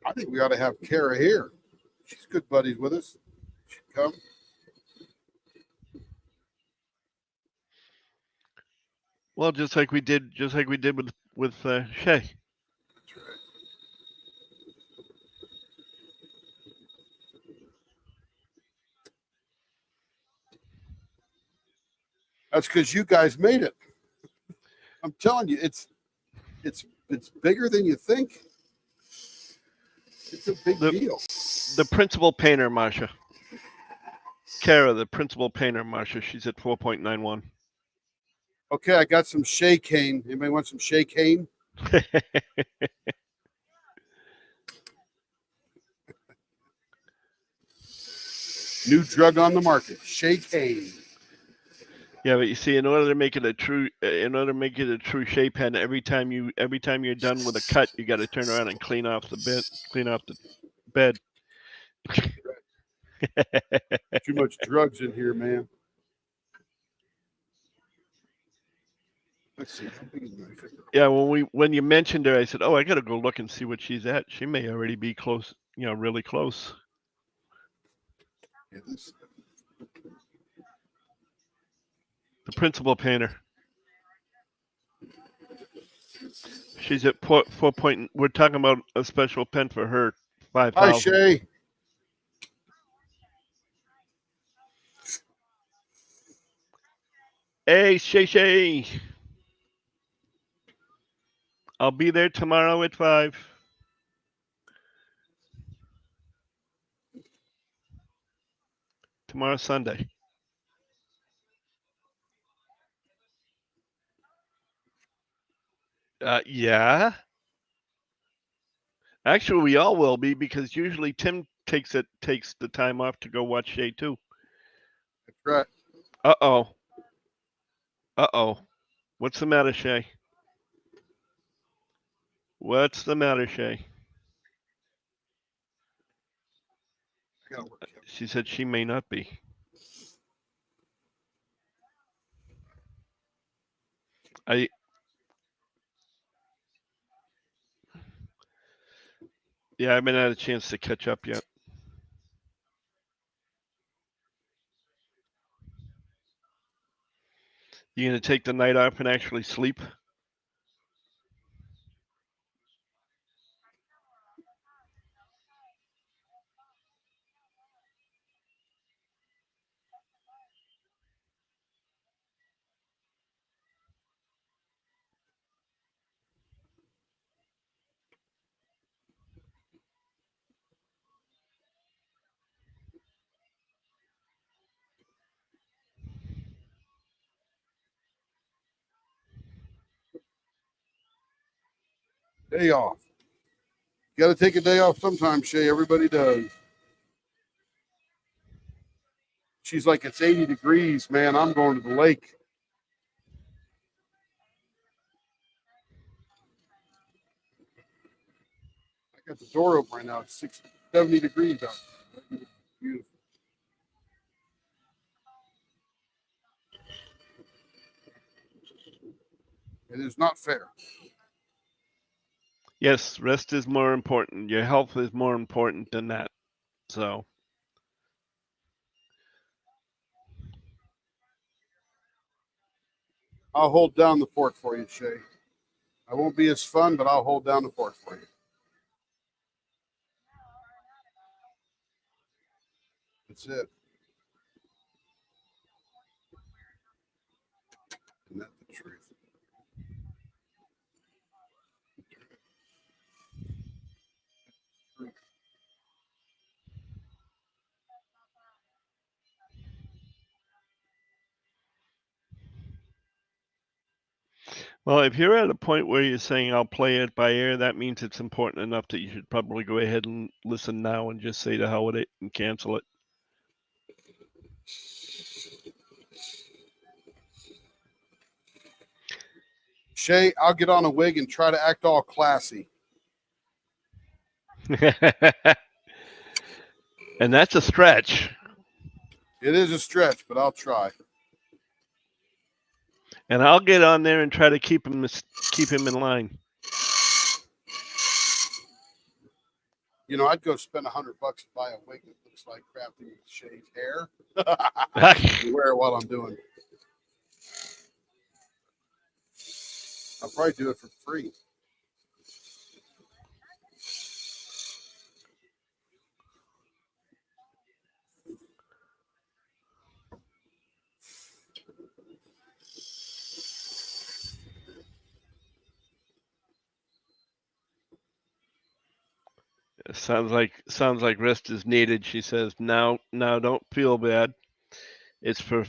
I think we ought to have Kara here. She's good buddies with us. She'd come. Well, just like we did with Shay. That's right. That's because you guys made it. I'm telling you, it's bigger than you think. It's a big deal. The principal painter, Marsha. Kara, the principal painter, Marsha. She's at 4.91. Okay, I got some Shea Cane. Anybody want some Shea Cane? New drug on the market, Shea Cane. Yeah, but you see, in order to make it a true Shea pen, every time you're done with a cut, you got to turn around and clean off the bed. Too much drugs in here, man. Let's see. How big is my finger? Yeah, when you mentioned her, I said, "Oh, I got to go look and see what she's at. She may already be close, really close." Yeah, this. The principal painter. She's at 4 point. We're talking about a special pen for her, Hi, 5,000. Shay. Hey, Shay. I'll be there tomorrow at 5. Tomorrow, Sunday. Yeah. Actually, we all will be because usually Tim takes the time off to go watch Shay too. That's right. Uh-oh. What's the matter, Shay? What's the matter, Shay? I gotta work. She said she may not be. Yeah, I haven't had a chance to catch up yet. You gonna take the night off and actually sleep? Day off. You got to take a day off sometime, Shay. Everybody does. She's like, it's 80 degrees, man. I'm going to the lake. I got the door open right now. It's 70 degrees out. Beautiful. It is not fair. Yes, rest is more important. Your health is more important than that. So. I'll hold down the fort for you, Shay. I won't be as fun, but I'll hold down the fort for you. That's it. Isn't that the truth? Well, if you're at a point where you're saying I'll play it by ear, that means it's important enough that you should probably go ahead and listen now and just say to hell with it and cancel it. Shay, I'll get on a wig and try to act all classy. And that's a stretch. It is a stretch, but I'll try. And I'll get on there and try to keep him in line. You know, I'd go spend $100 to buy a wig that looks like Crafty with Shay's hair. Wear it while I'm doing it. I'll probably do it for free. Sounds like rest is needed. She says, now don't feel bad. It's for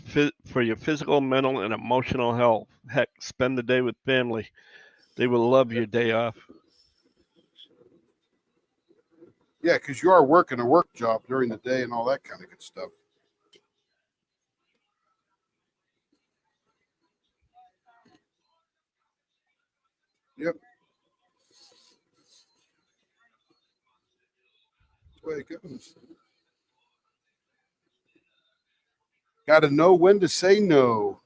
your physical, mental, and emotional health. Heck, spend the day with family. They will love your day off. Yeah, because you are working a work job during the day and all that kind of good stuff. Yep. That's the way it goes. Got to know when to say no.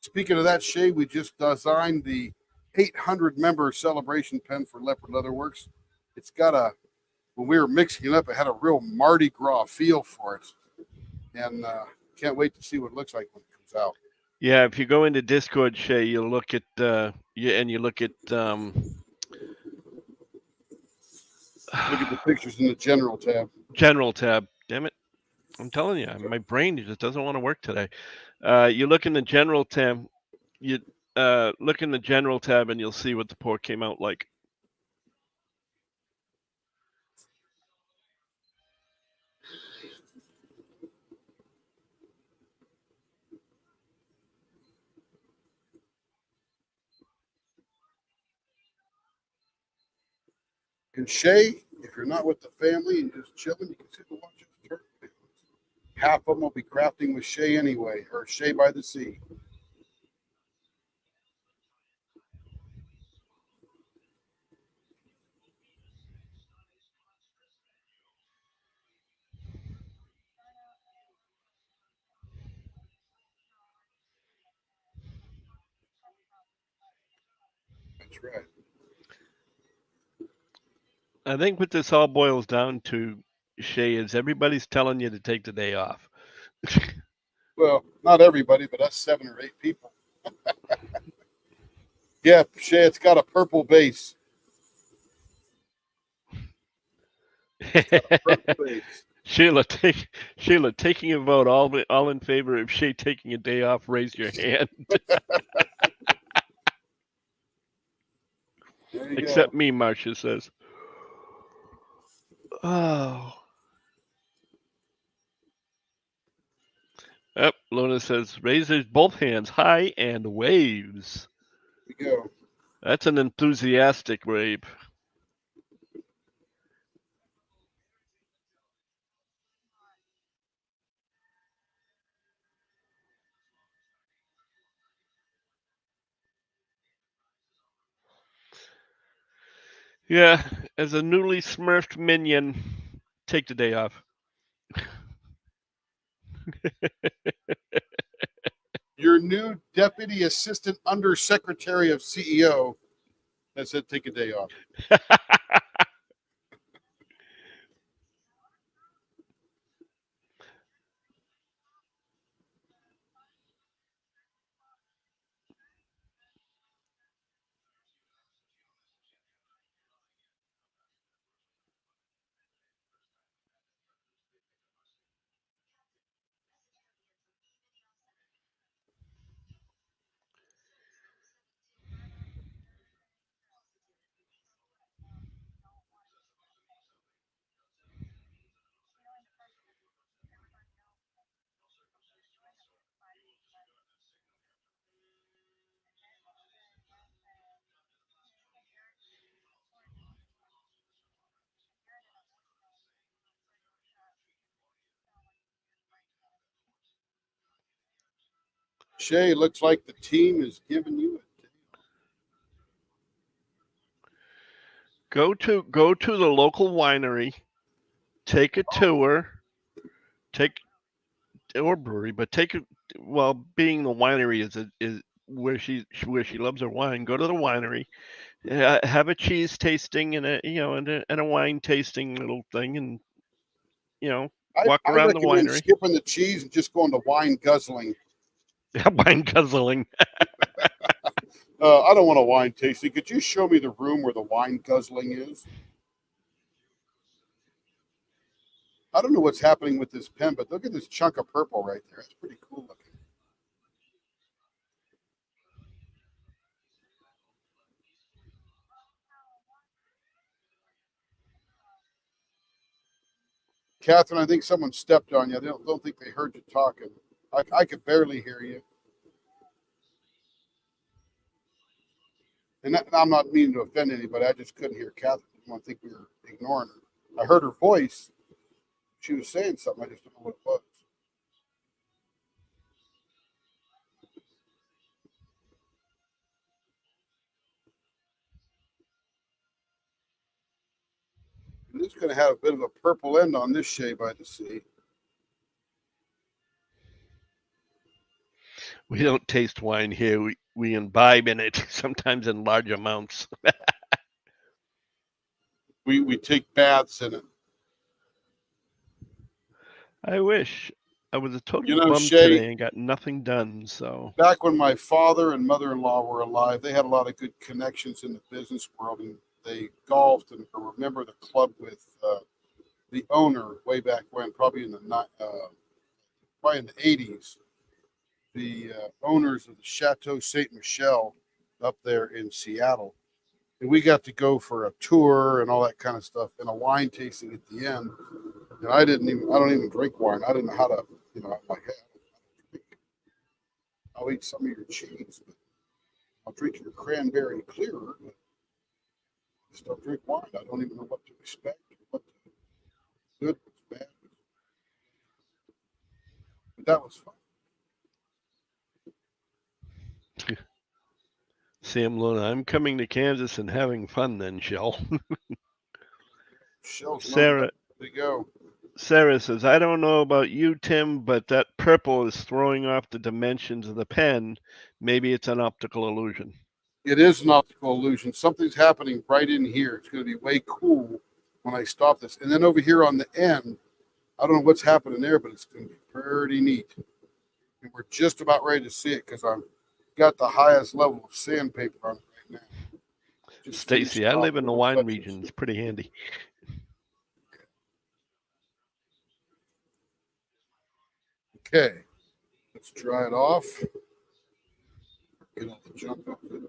Speaking of that, Shay, we just designed the 800 member celebration pen for Leopard Leatherworks. It's got when we were mixing it up, it had a real Mardi Gras feel for it. And can't wait to see what it looks like when it comes out. Yeah, if you go into Discord, Shay, you look at you look at Look at the pictures in the general tab. general tab. Damn it. I'm telling you, my brain just doesn't want to work today. You look in the general tab, you look in the general tab and you'll see what the port came out like. And Shay, if you're not with the family and just chilling, you can sit and watch it. Turn. Half of them will be crafting with Shay anyway, or Shay by the Sea. That's right. I think what this all boils down to, Shay, is everybody's telling you to take the day off. Well, not everybody, but us 7 or 8 people. Yeah, Shay, it's got a purple base. Purple base. Sheila, taking a vote. All in favor of Shay taking a day off, raise your hand. There you Except go. me, Marcia says. Oh. Yep, Lona says, raises both hands high and waves. There you go. That's an enthusiastic wave. Yeah, as a newly smurfed minion, take the day off. Your new Deputy Assistant Undersecretary of CEO has said take a day off. Shay, looks like the team is giving you it. Go to the local winery, take a tour, or brewery, but being the winery is where she loves her wine. Go to the winery, have a cheese tasting and a wine tasting little thing, and walk I around the recommend winery. skipping the cheese and just going to wine guzzling. Wine guzzling. I don't want a wine tasting. Could you show me the room where the wine guzzling is? I don't know what's happening with this pen, but look at this chunk of purple right there. It's pretty cool looking. Catherine, I think someone stepped on you. I don't think they heard you talking. I could barely hear you. And I'm not meaning to offend anybody. I just couldn't hear Catherine. I didn't want to think we were ignoring her. I heard her voice. She was saying something. I just don't know what it was. And it's going to have a bit of a purple end on this Shea by the Sea. We don't taste wine here. We imbibe in it, sometimes in large amounts. We take baths in it. I wish. I was a total You know, bum Shea, today and got nothing done. So back when my father and mother-in-law were alive, they had a lot of good connections in the business world, and they golfed. And I remember the club with the owner way back when, probably in the 80s. The owners of the Chateau Saint Michel up there in Seattle, and we got to go for a tour and all that kind of stuff, and a wine tasting at the end. And I don't even drink wine. I didn't know how to, I'm like, hey, I'll eat some of your cheese, but I'll drink your cranberry clear, but I still drink wine. I don't even know what to expect, what's good, what's bad. But that was fun. Sam Luna, I'm coming to Kansas and having fun then, Shell. Sarah, to go. Sarah says, I don't know about you, Tim, but that purple is throwing off the dimensions of the pen. Maybe it's an optical illusion. It is an optical illusion. Something's happening right in here. It's going to be way cool when I stop this. And then over here on the end, I don't know what's happening there, but it's going to be pretty neat. And we're just about ready to see it because I've got the highest level of sandpaper on it right now. Stacy, I live in the wine region. It's pretty handy. Okay, let's dry it off. Get all the junk off it.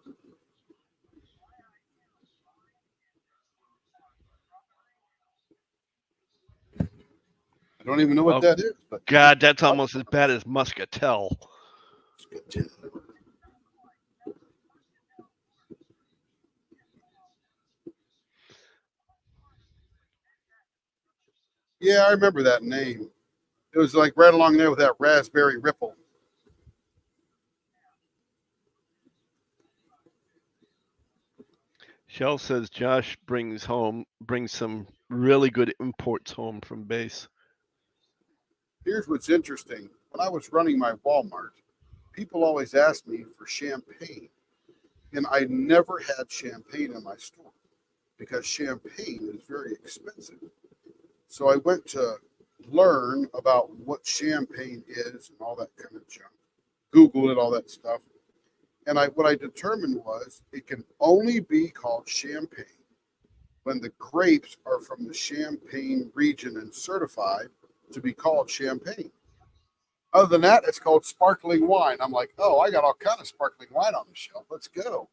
I don't even know what that is. But God, that's almost as bad as Muscatel. Yeah, I remember that name. It was like right along there with that Raspberry Ripple. Shell says Josh brings some really good imports home from base. Here's what's interesting. When I was running my Walmart, people always asked me for champagne. And I never had champagne in my store because champagne is very expensive. So I went to learn about what champagne is and all that kind of junk. Googled it, all that stuff. And what I determined was it can only be called champagne when the grapes are from the Champagne region and certified to be called champagne. Other than that, it's called sparkling wine. I'm like, oh, I got all kind of sparkling wine on the shelf. Let's go.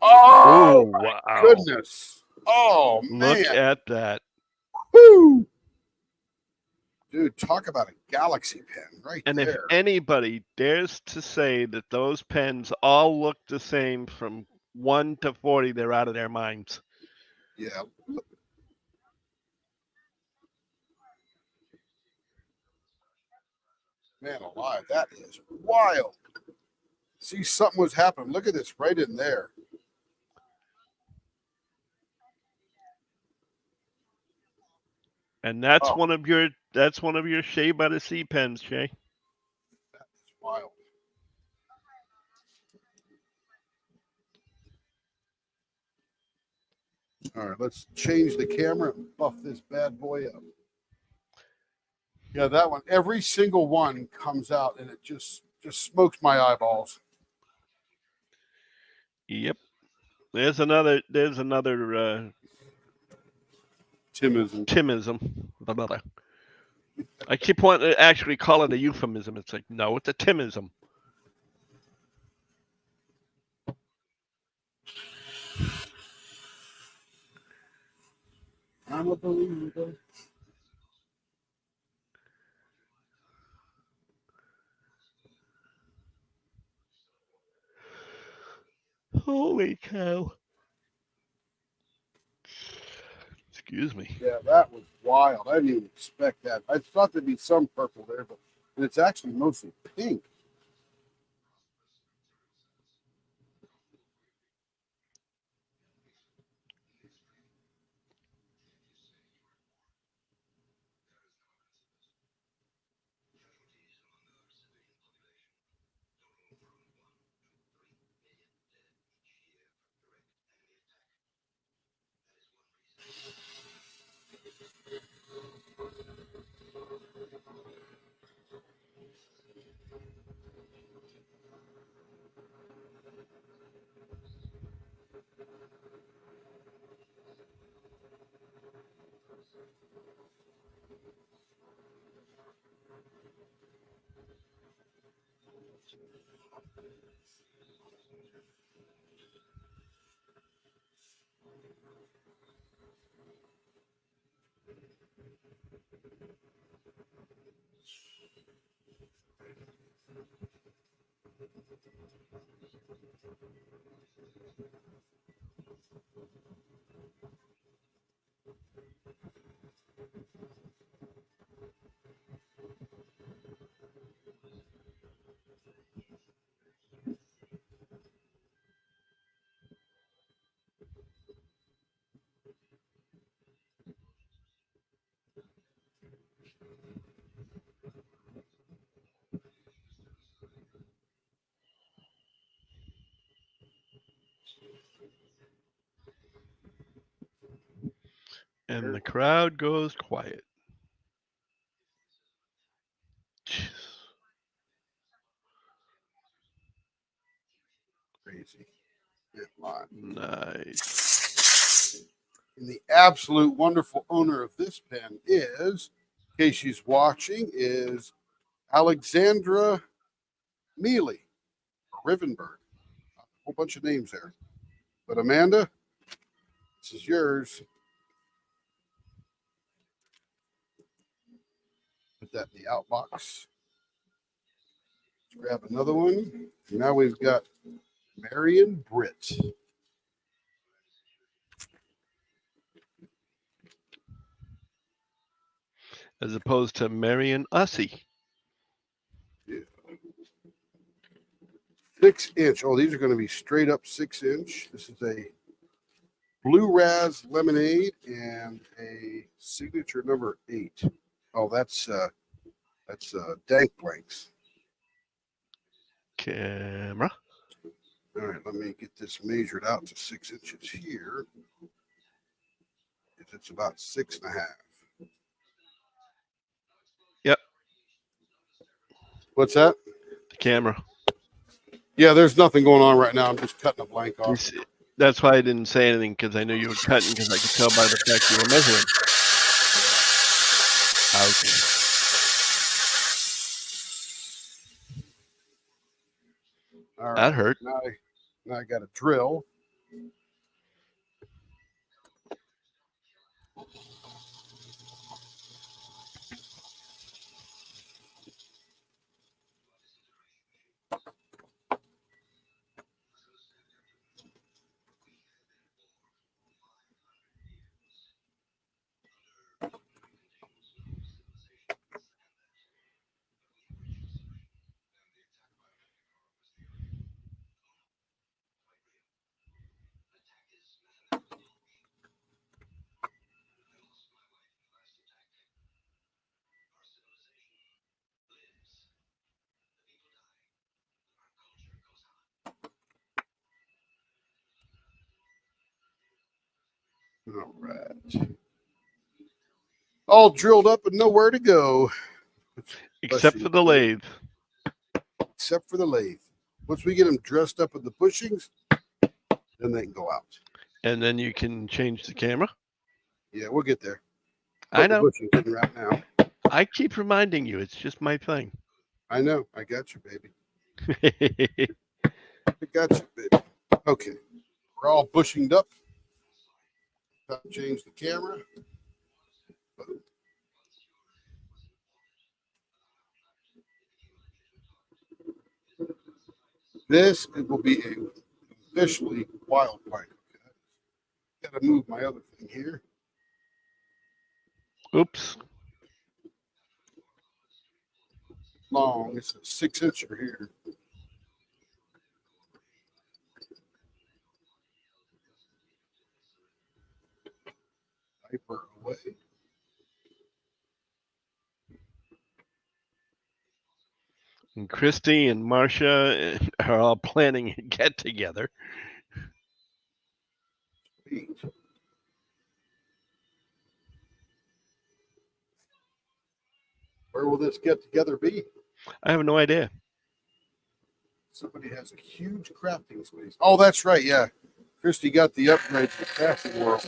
Oh, wow. Goodness. Oh, man. Look at that. Woo. Dude, talk about a galaxy pen right and there. If anybody dares to say that those pens all look the same from 1 to 40, they're out of their minds. Yeah. Man alive, that is wild. See, something was happening. Look at this right in there. And that's one of your Shea by the Sea pens, Shay. That is wild. All right, let's change the camera and buff this bad boy up. Yeah, that one. Every single one comes out and it just smokes my eyeballs. Yep. There's another Timism. Another. I keep wanting to actually call it a euphemism. It's like, no, it's a Timism. I'm a believer. Holy cow. Excuse me. Yeah, that was wild. I didn't even expect that. I thought there'd be some purple there, but it's actually mostly pink. And the crowd goes quiet. Jeez. Crazy. It lied. Nice. And the absolute wonderful owner of this pen is, in case she's watching, is Alexandra Mealy, Rivenberg. A whole bunch of names there. But Amanda, this is yours. Put that in the outbox. Let's grab another one. Now we've got Marion Britt. As opposed to Marion Ussey. Yeah. 6 inch. Oh, these are going to be straight up 6 inch. This is a Blue Raz Lemonade and a signature number 8. Oh, that's Dank Blanks. Camera. All right, let me get this measured out to 6 inches here. It's about 6.5. Yep. What's that? The camera. Yeah, there's nothing going on right now. I'm just cutting a blank You off. see- That's why I didn't say anything, because I knew you were cutting, because I could tell by the fact you were measuring. Ouch. All That right. hurt. Now I got a drill. All right. All drilled up and nowhere to go. Except for the lathe. Except for the lathe. Once we get them dressed up with the bushings, then they can go out. And then you can change the camera. Yeah, we'll get there. I Put the know. bushings in right now. I keep reminding you. It's just my thing. I know. I got you, baby. I got you, baby. Okay. We're all bushinged up. Time to change the camera. This it will be officially wild blank. Got to move my other thing here. Oops. Long. It's a 6-incher here. Diaper away. And Christy and Marcia are all planning a get together. Sweet. Where will this get together be? I have no idea. Somebody has a huge crafting space. Oh, that's right. Yeah. Christy got the upgrade to the crafting world.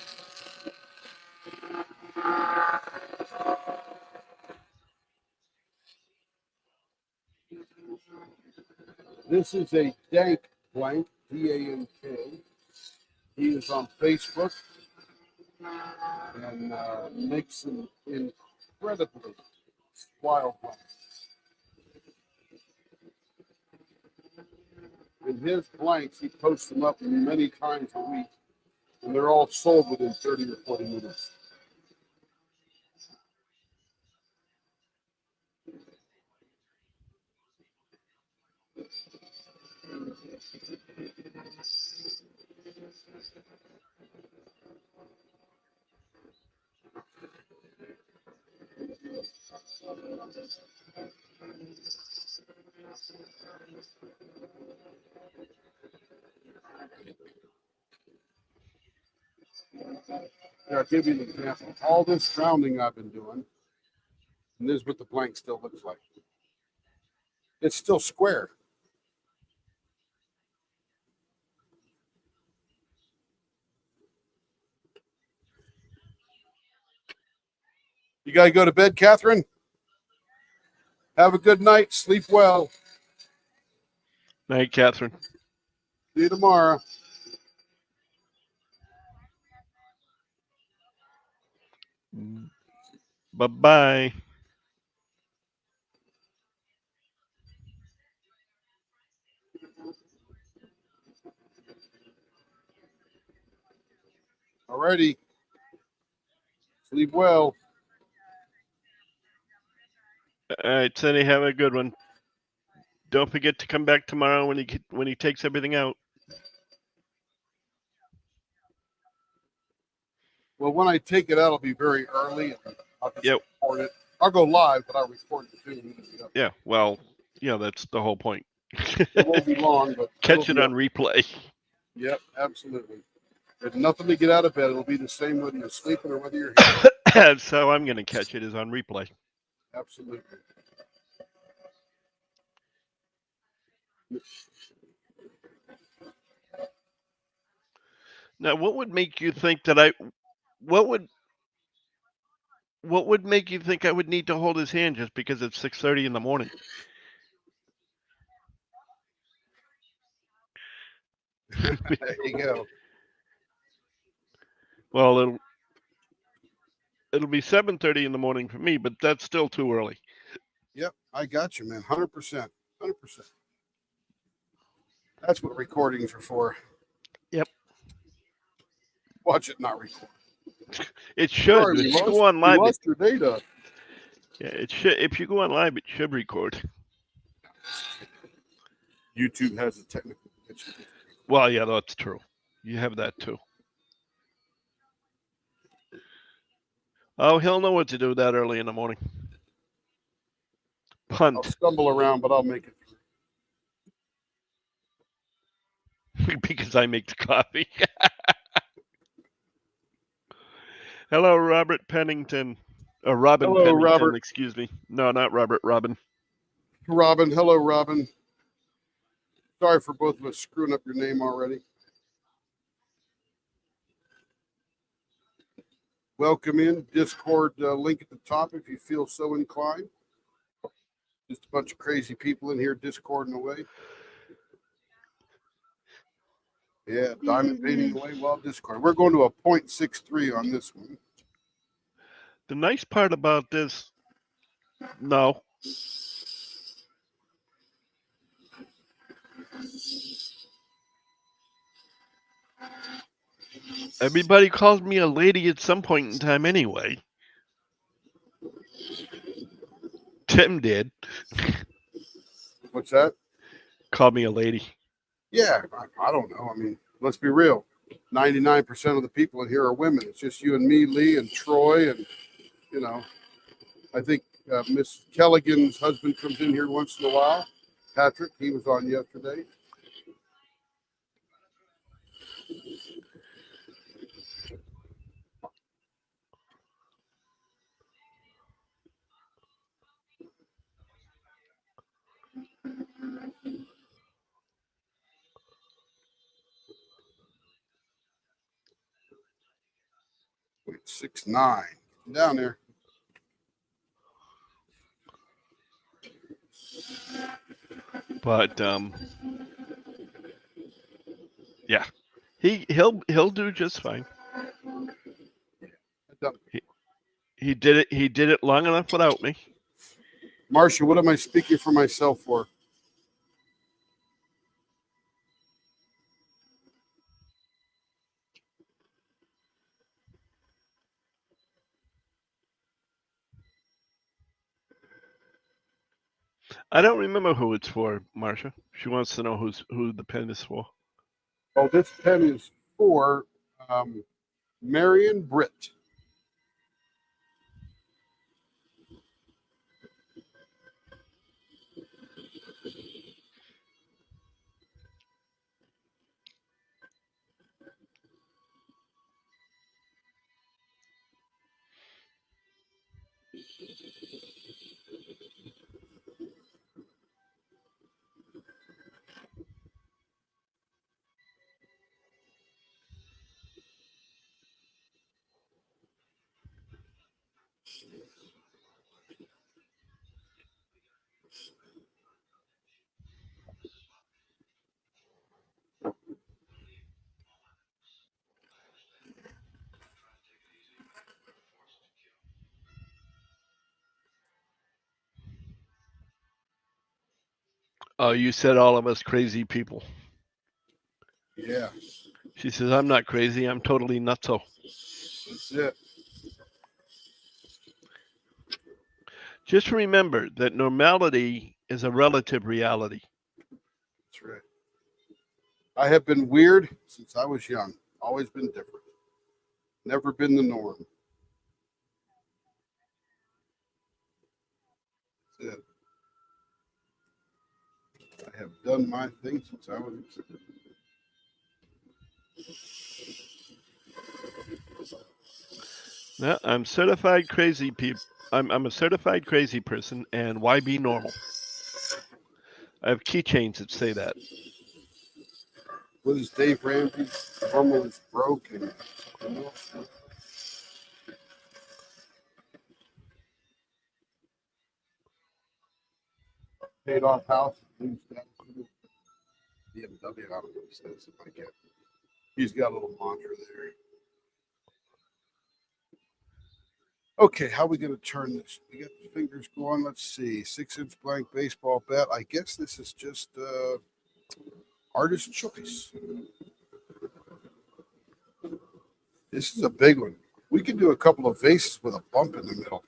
This is a Dank blank, D-A-N-K. He is on Facebook and makes some incredibly wild blanks. And his blanks, he posts them up many times a week, and they're all sold within 30 or 40 minutes. Yeah, I'll give you an example. All this rounding I've been doing, and this is what the blank still looks like. It's still square. You got to go to bed, Catherine? Have a good night. Sleep well. Night, Catherine. See you tomorrow. Bye-bye. Alrighty. Sleep well. All right, Cindy, have a good one. Don't forget to come back tomorrow when he takes everything out. Well, when I take it out, it'll be very early. I'll just Yep. record it. I'll go live, but I'll record it too. Yeah, well, yeah, that's the whole point. It won't be long, but Catch it'll it be on replay. Yep, absolutely. There's nothing to get out of bed. It'll be the same whether you're sleeping or whether you're here. That's how I'm going to catch it, is on replay. Absolutely. Now, what would make you think that what would make you think I would need to hold his hand just because it's 6:30 in the morning? There you go. Well, it'll be 7:30 in the morning for me, but that's still too early. Yep, I got you, man. 100%. 100%. That's what recordings are for. Yep. Watch it not record. It should. Sorry, If you go on live, you lost your data. yeah, it should. If you go on live, it should record. YouTube has a technical glitch. Well, yeah, that's true. You have that too. Oh, he'll know what to do that early in the morning. I'll Punt, stumble around, but I'll make it. because I make the coffee. Hello, Robert Pennington. Robin Hello, Pennington, Robert. excuse me. No, not Robert, Robin. Robin. Hello, Robin. Sorry for both of us screwing up your name already. Welcome in. Discord link at the top if you feel so inclined. Just a bunch of crazy people in here discording away. Yeah, diamond painting away while Discord. We're going to a 0.63 on this one. The nice part about this, no. Everybody calls me a lady at some point in time anyway. Tim did What's that? call me a lady. Yeah, I don't know. I mean, let's be real. 99% of the people in here are women. It's just you and me, Lee, and Troy, and you know, I think Miss Kelligan's husband comes in here once in a while. Patrick, he was on yesterday. Wait, 6'9". Down there. But yeah, he'll do just fine. He did it. He did it long enough without me. Marcia, what am I speaking for myself for? I don't remember who it's for, Marcia. She wants to know who the pen is for. Oh, this pen is for Marion Britt. Oh, you said all of us crazy people. Yeah, She says, I'm not crazy. I'm totally nutso. that's it. Just remember that normality is a relative reality. That's right. I have been weird since I was young. Always been different. Never been the norm. That's it. I have done my thing since I was a kid. No, I'm certified crazy people. I'm a certified crazy person, and why be normal? I have keychains that say that. What is Dave Ramsey? Normal is broke and something else. Paid off house. BMW. I don't know what he says. If I get. He's got a little mantra there. Okay, how are we going to turn this? We got the fingers going. Let's see. 6-inch blank baseball bat. I guess this is just artist choice. This is a big one. We could do a couple of vases with a bump in the middle.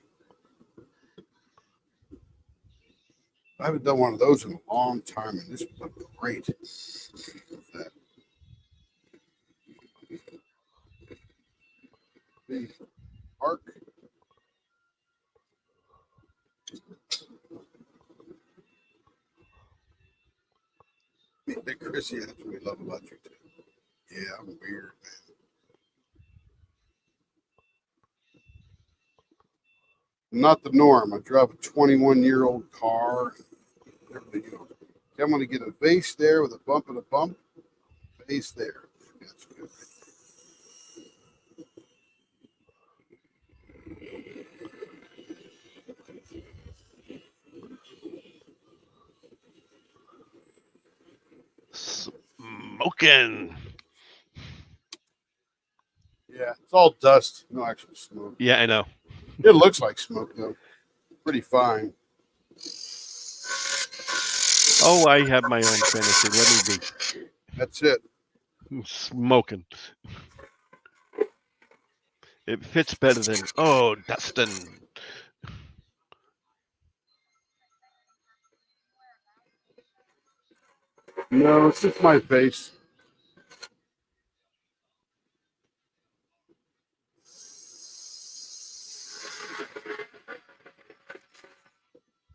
I haven't done one of those in a long time, and this would look great. That. The arc. Hey, Chrissy, that's what we love about you, too. Yeah, I'm weird, man. Not the norm. I drive a 21-year-old car. Everything else. I'm going to get a vase there with a bump and a bump. Vase there. That's good. Smoking. Yeah, it's all dust. No actual smoke. Yeah, I know. It looks like smoke, though. Pretty fine. Oh, I have my own fantasy. Let me That's it. be smoking. It fits better than Dustin. No, it's just my face.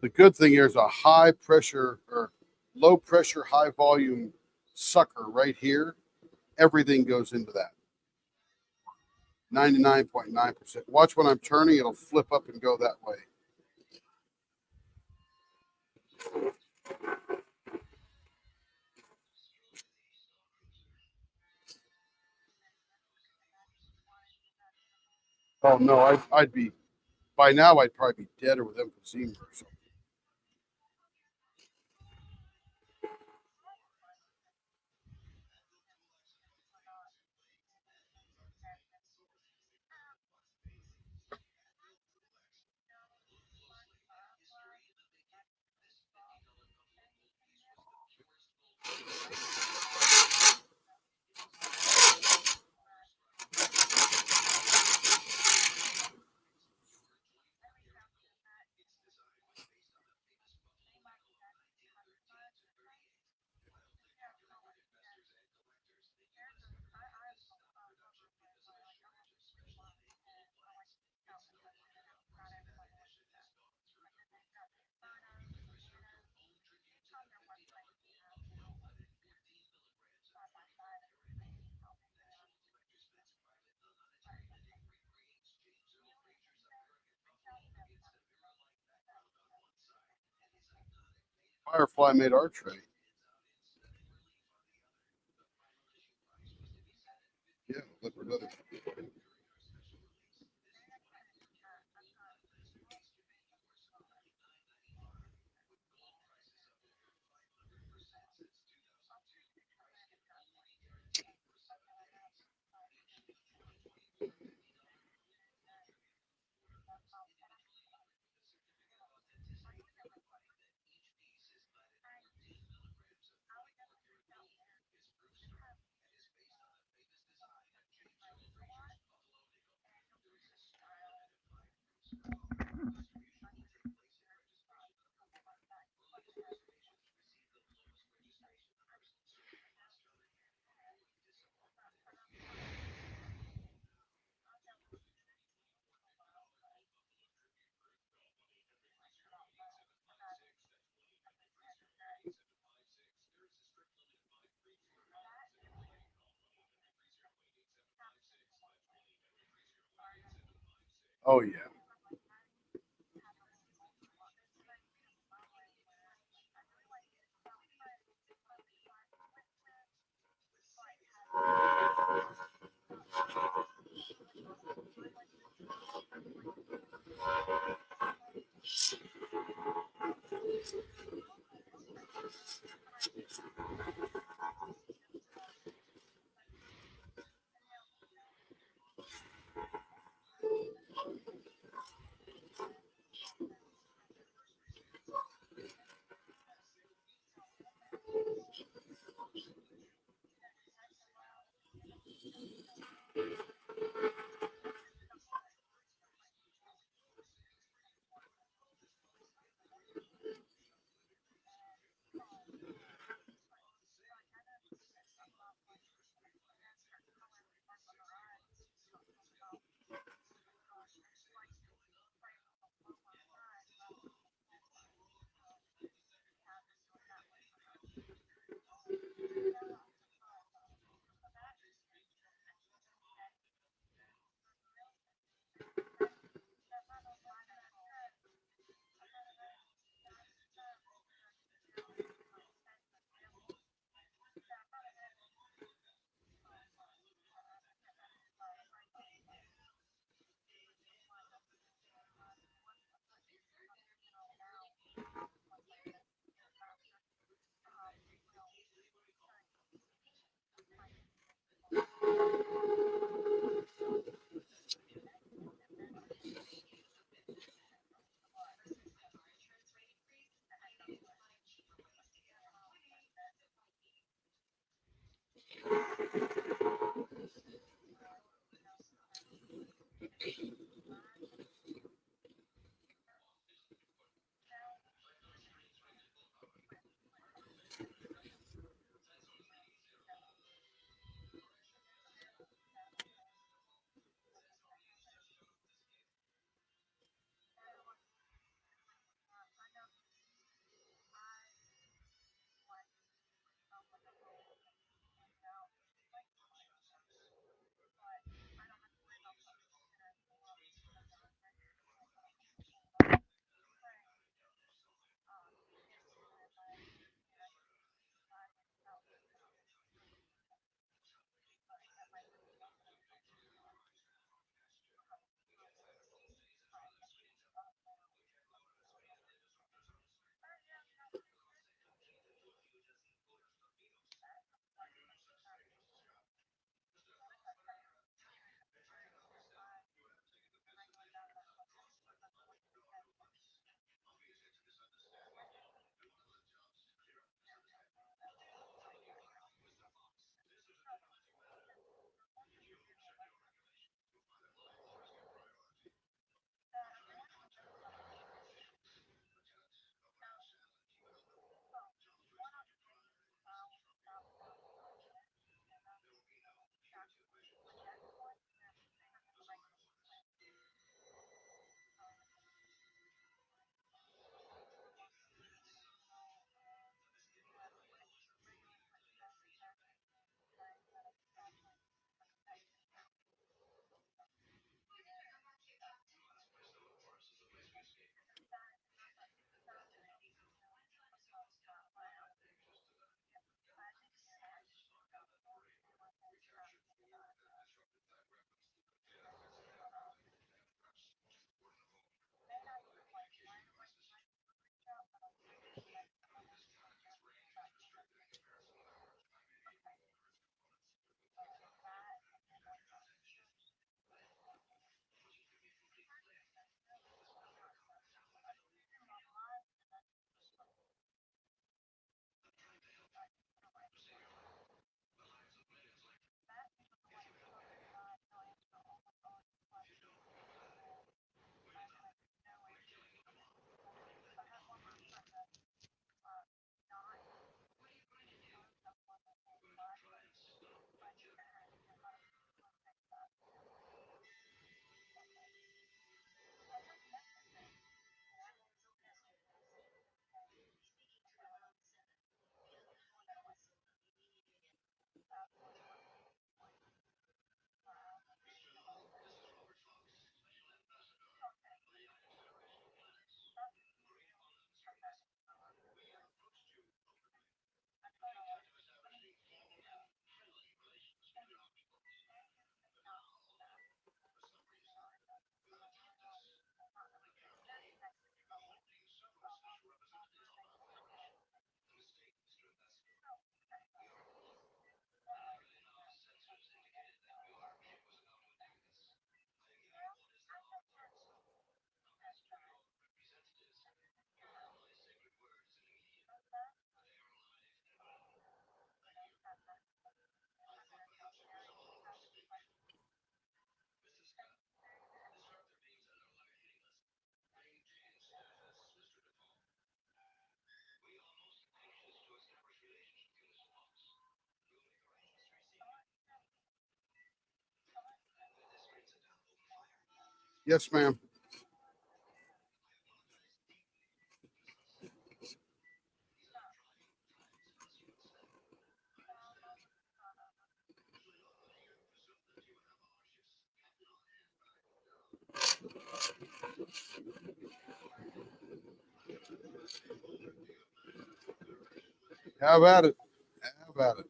The good thing here is a high pressure or low pressure, high volume sucker right here. Everything goes into that. 99.9%. Watch when I'm turning, it'll flip up and go that way. Oh no, I'd be by now. I'd probably be dead or with emphysema or something. Firefly made our tray. Yeah, look for another. Oh yeah. Yes, ma'am. How about it? How about it?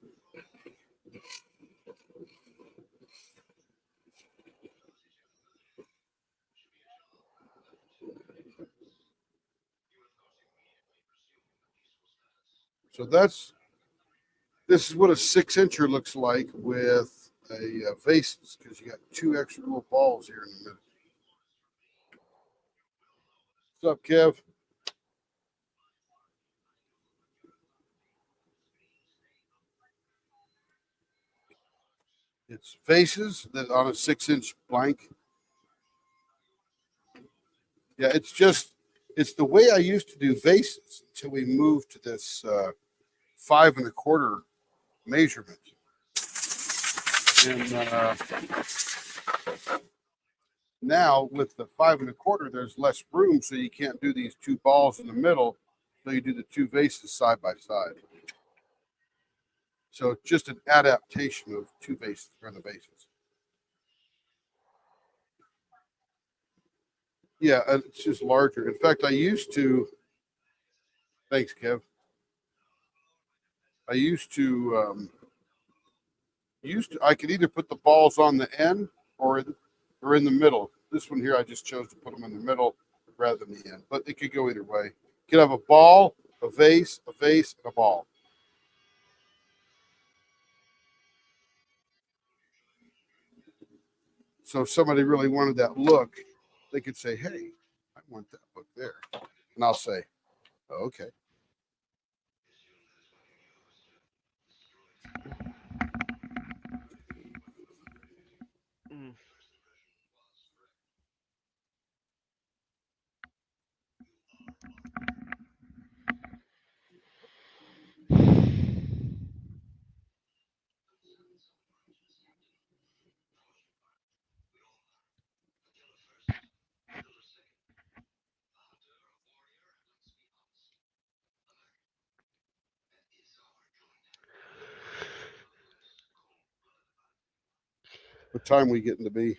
So this is what a 6-incher looks like with a vases, because you got 2 extra little balls here in the middle. What's up, Kev? It's vases that on a 6-inch blank. Yeah, it's the way I used to do vases until we moved to this 5 1/4 measurement. And now with the 5 1/4, there's less room, so you can't do these 2 balls in the middle. So you do the 2 vases side by side. So it's just an adaptation of 2 vases or the vases. Yeah, it's just larger. In fact, I used to. Thanks, Kev. I used to. I could either put the balls on the end or in the middle. This one here, I just chose to put them in the middle rather than the end. But it could go either way. You could have a ball, a vase, and a ball. So if somebody really wanted that look, they could say, "Hey, I want that look there," and I'll say, "Okay." Mm. What time we getting to be?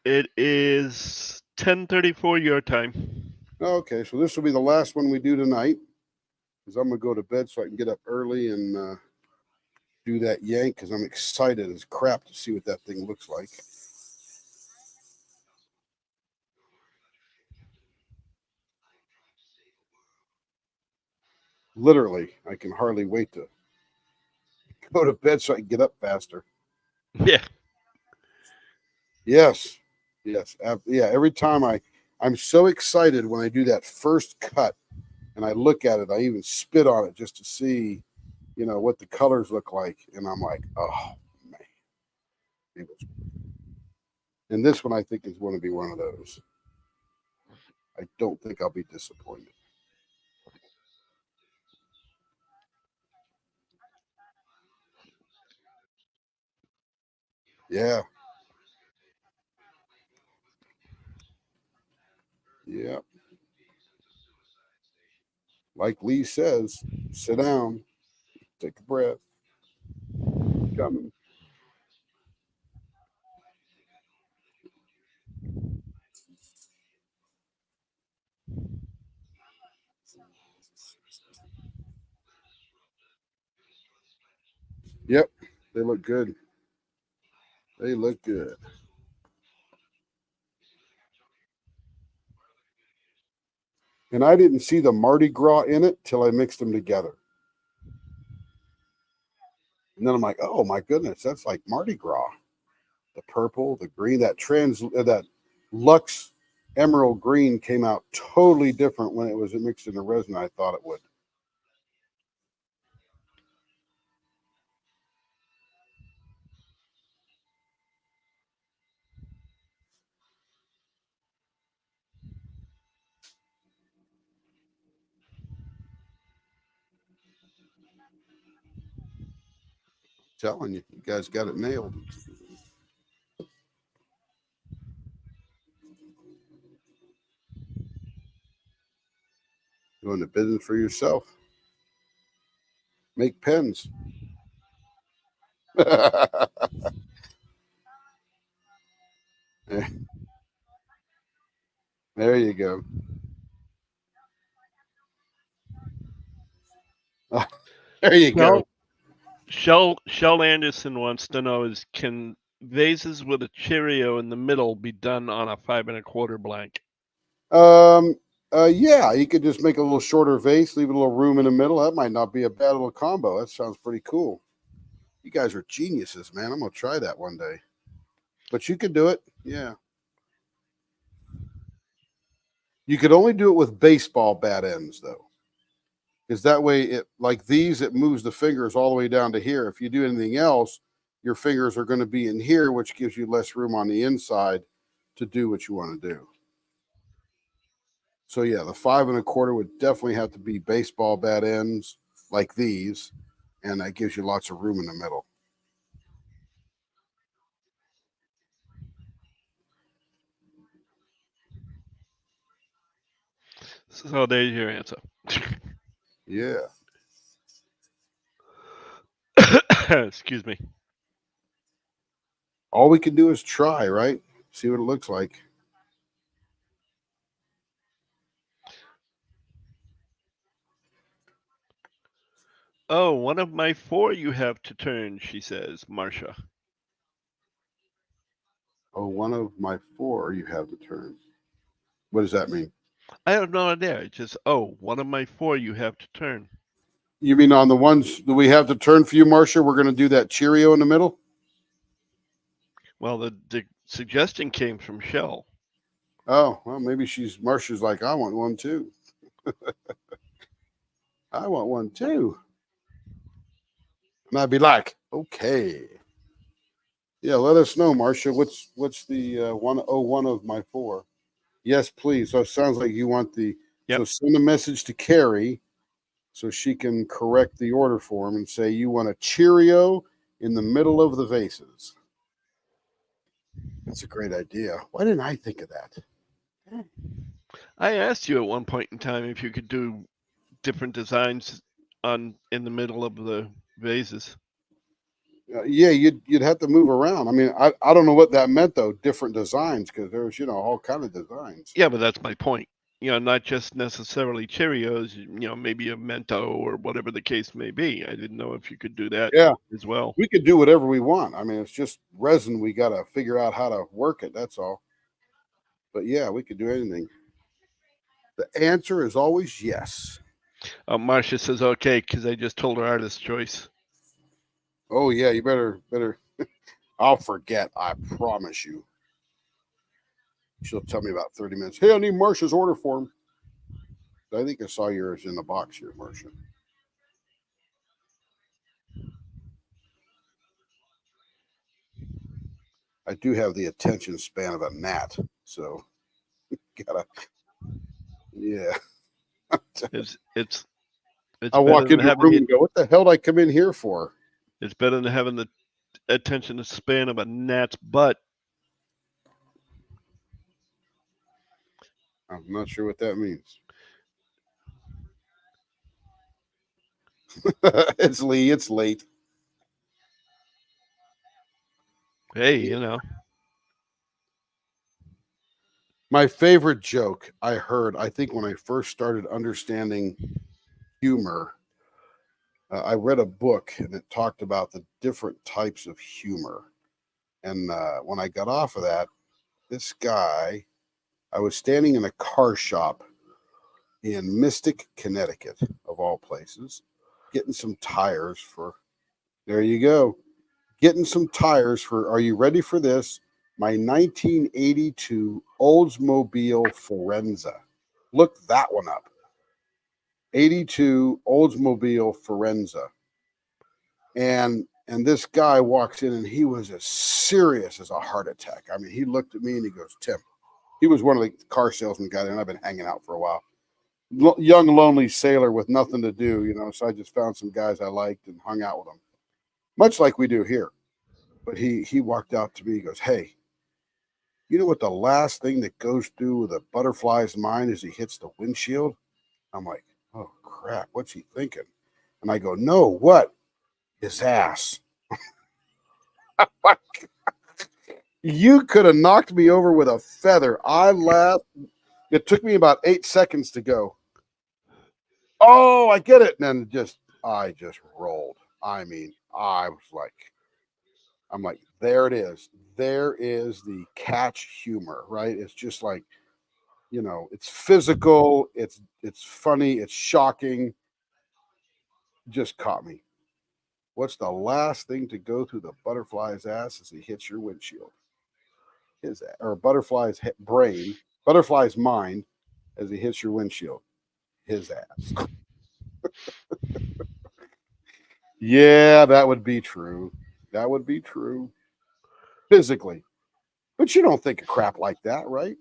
It is 10:34 your time. Okay, so this will be the last one we do tonight, because I'm gonna go to bed so I can get up early and do that yank, because I'm excited as crap to see what that thing looks like. Literally, I can hardly wait to go to bed so I can get up faster. Yeah. Yes, yes, yeah. Every time I'm so excited when I do that first cut, and I look at it. I even spit on it just to see, what the colors look like, and I'm like, oh man. And this one I think is going to be one of those. I don't think I'll be disappointed. Yeah. Yeah. Like Lee says, sit down, take a breath. Coming. Yep. They look good. They look good. And I didn't see the Mardi Gras in it till I mixed them together. And then I'm like, oh my goodness, that's like Mardi Gras. The purple, the green, that Lux emerald green came out totally different when it was mixed in the resin. I thought it would. Telling you, you guys got it nailed. Doing the business for yourself. Make pens. There you go. There you go. Shell Anderson wants to know is can vases with a Cheerio in the middle be done on a 5 1/4 blank? Yeah, you could just make a little shorter vase, leave a little room in the middle. That might not be a bad little combo. That sounds pretty cool. You guys are geniuses, man. I'm gonna try that one day. But you could do it. Yeah. You could only do it with baseball bat ends, though. Because that way, it like these, it moves the fingers all the way down to here. If you do anything else, your fingers are going to be in here, which gives you less room on the inside to do what you want to do. So yeah, the 5 1/4 would definitely have to be baseball bat ends like these, and that gives you lots of room in the middle. So there's your answer. Yeah. Excuse me. All we can do is try, right? See what it looks like. Oh, one of my 4 you have to turn, she says, Marcia. Oh, one of my 4 you have to turn. What does that mean? I have no idea. It's just, oh, one of my 4 you have to turn. You mean on the ones that we have to turn for you, Marcia, we're going to do that Cheerio in the middle? Well, the suggestion came from Shell. Oh, well, maybe Marcia's like, I want one too. I want one too. And I'd be like, okay. Yeah, let us know, Marcia. What's the 101 of my 4? Yes, please. So it sounds like you want the. Yep. So send a message to Carrie so she can correct the order form and say you want a Cheerio in the middle of the vases. That's a great idea. Why didn't I think of that? I asked you at one point in time if you could do different designs in the middle of the vases. Yeah, you'd have to move around. I mean, I don't know what that meant though. Different designs, because there's all kind of designs. Yeah, but that's my point. Not just necessarily Cheerios. Maybe a Mento or whatever the case may be. I didn't know if you could do that. Yeah, as well. We could do whatever we want. I mean, it's just resin. We got to figure out how to work it. That's all. But yeah, we could do anything. The answer is always yes. Marcia says okay because I just told her artist choice. Oh yeah, you better. I'll forget. I promise you. She'll tell me about 30 minutes. Hey, I need Marcia's order form. I think I saw yours in the box here, Marcia. I do have the attention span of a gnat, so gotta. Yeah. It's I walk into the room and go, "What the hell did I come in here for?" It's better than having the attention span of a gnat's butt. I'm not sure what that means. It's Lee. It's late. Hey, My favorite joke I heard, I think when I first started understanding humor, I read a book and it talked about the different types of humor. And when I got off of that, this guy, I was standing in a car shop in Mystic, Connecticut, of all places, getting some tires for, there you go, getting some tires for, are you ready for this? My 1982 Oldsmobile Forenza. Look that one up. 82 Oldsmobile Forenza. And this guy walks in and he was as serious as a heart attack. I mean, he looked at me and he goes, Tim, he was one of the car salesmen guys, and I've been hanging out for a while. Young, lonely sailor with nothing to do, so I just found some guys I liked and hung out with them, much like we do here. But he walked out to me, he goes, hey, You know what the last thing that goes through the butterfly's mind as he hits the windshield? I'm like, oh crap, what's he thinking? And I go, no, what? His ass. You could have knocked me over with a feather. I laughed. It took me about 8 seconds to go, oh, I get it. And then I just rolled. I mean, I'm like, there it is. There is the catch humor, right? It's just like, it's physical, it's funny, it's shocking. Just caught me. What's the last thing to go through the butterfly's ass as he hits your windshield? His or butterfly's brain, butterfly's mind as he hits your windshield. His ass. Yeah, that would be true. That would be true. Physically. But you don't think of crap like that, right?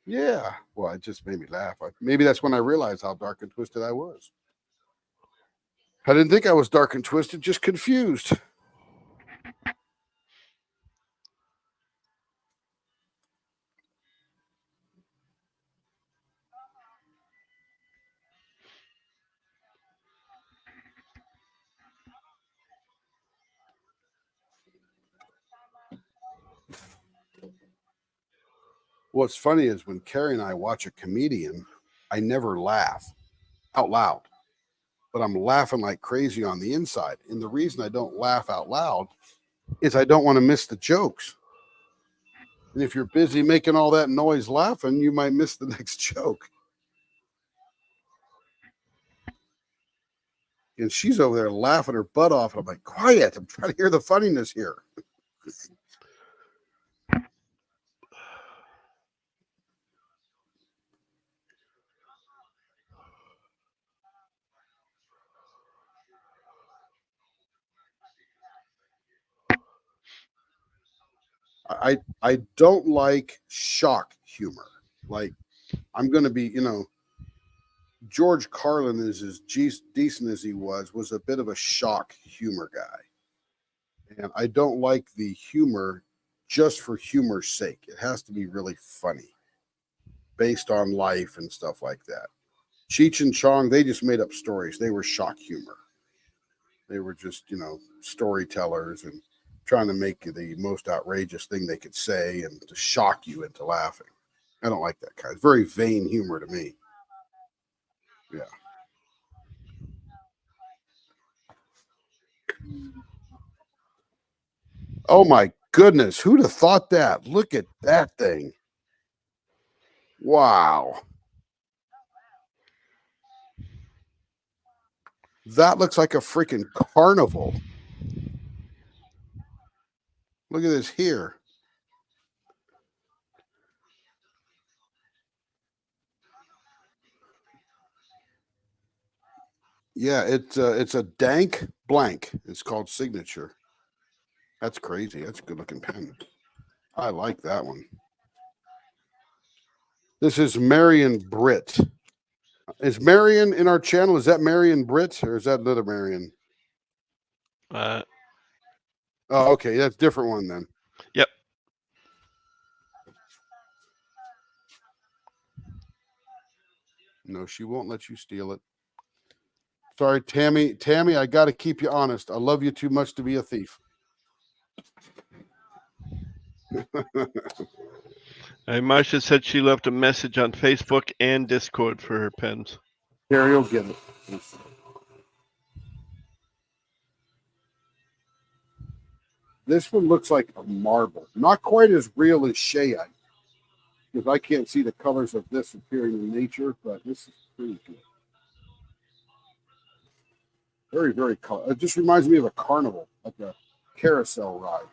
Yeah. Well, it just made me laugh. Maybe that's when I realized how dark and twisted I was. I didn't think I was dark and twisted, just confused. What's funny is when Carrie and I watch a comedian, I never laugh out loud, but I'm laughing like crazy on the inside. And the reason I don't laugh out loud is I don't want to miss the jokes. And if you're busy making all that noise laughing, you might miss the next joke. And she's over there laughing her butt off. And I'm like, quiet. I'm trying to hear the funniness here. I don't like shock humor. Like, I'm going to be, George Carlin is as decent as he was a bit of a shock humor guy. And I don't like the humor just for humor's sake. It has to be really funny, based on life and stuff like that. Cheech and Chong, they just made up stories. They were shock humor. They were just, storytellers and trying to make the most outrageous thing they could say and to shock you into laughing. I don't like that kind. It's very vain humor to me. Yeah. Oh my goodness. Who'd have thought that? Look at that thing. Wow. That looks like a freaking carnival. Look at this here. Yeah, it's a dank blank. It's called Signature. That's crazy. That's a good looking pen. I like that one. This is Marion Britt. Is Marion in our channel? Is that Marion Britt or is that another Marion? Uh, Oh, okay. That's a different one then. Yep. No, she won't let you steal it. Sorry, Tammy. Tammy, I got to keep you honest. I love you too much to be a thief. Marcia said she left a message on Facebook and Discord for her pens. Carrie will get it. This one looks like a marble. Not quite as real as Shayite, because I can't see the colors of this appearing in nature, but this is pretty good. Very, very color. It just reminds me of a carnival, like a carousel ride.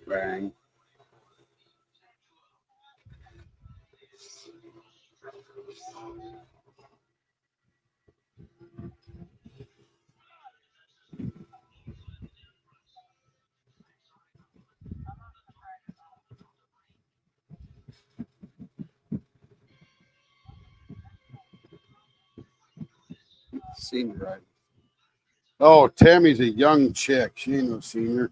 Bang. Senior, right? Oh, Tammy's a young chick. She ain't no senior.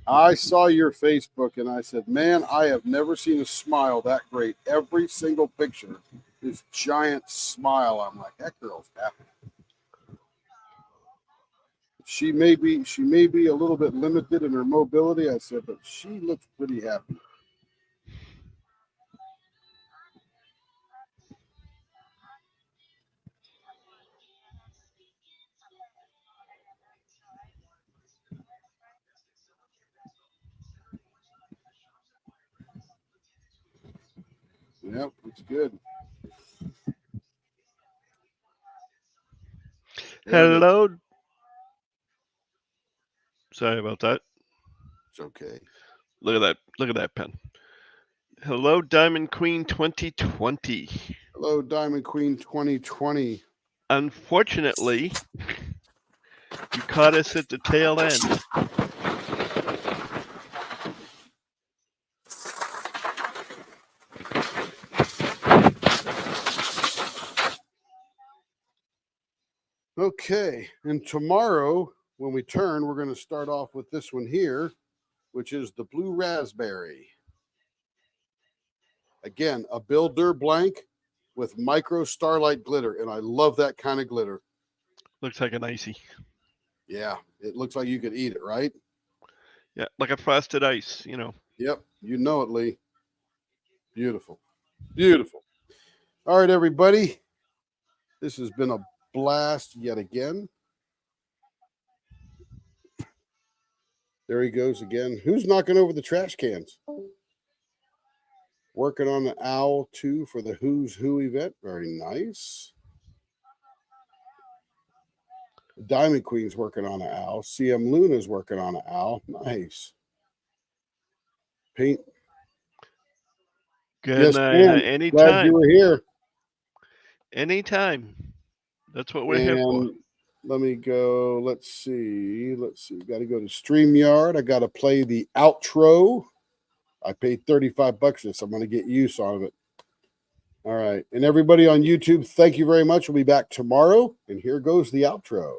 I saw your Facebook and I said, man, I have never seen a smile that great. Every single picture, this giant smile. I'm like, that girl's happy. She may be a little bit limited in her mobility, I said, but she looks pretty happy. Yep, it's good. There it is. Hello. Sorry about that. It's okay. Look at that. Look at that pen. Hello, Diamond Queen 2020. Hello, Diamond Queen 2020. Unfortunately, you caught us at the tail end. Okay, and tomorrow when we turn, we're going to start off with this one here, which is the Blue Raspberry. Again, a Bill Durr blank with micro starlight glitter, and I love that kind of glitter. Looks like an icy. Yeah, it looks like you could eat it, right? Yeah, like a frosted ice, you know. Yep, you know it, Lee. Beautiful. Beautiful. All right, everybody. This has been a blast yet again. There he goes again. Who's knocking over the trash cans? Working on the owl, too, for the Who's Who event. Very nice. Diamond Queen's working on an owl. CM Luna's working on an owl. Nice. Paint. Good Yes, night. ma'am. Glad you Anytime. were here. Anytime. That's what we're here for. And let me go. Let's see. Got to go to StreamYard. I got to play the outro. I paid $35 for this. I'm going to get use out of it. All right. And everybody on YouTube, thank you very much. We'll be back tomorrow. And here goes the outro.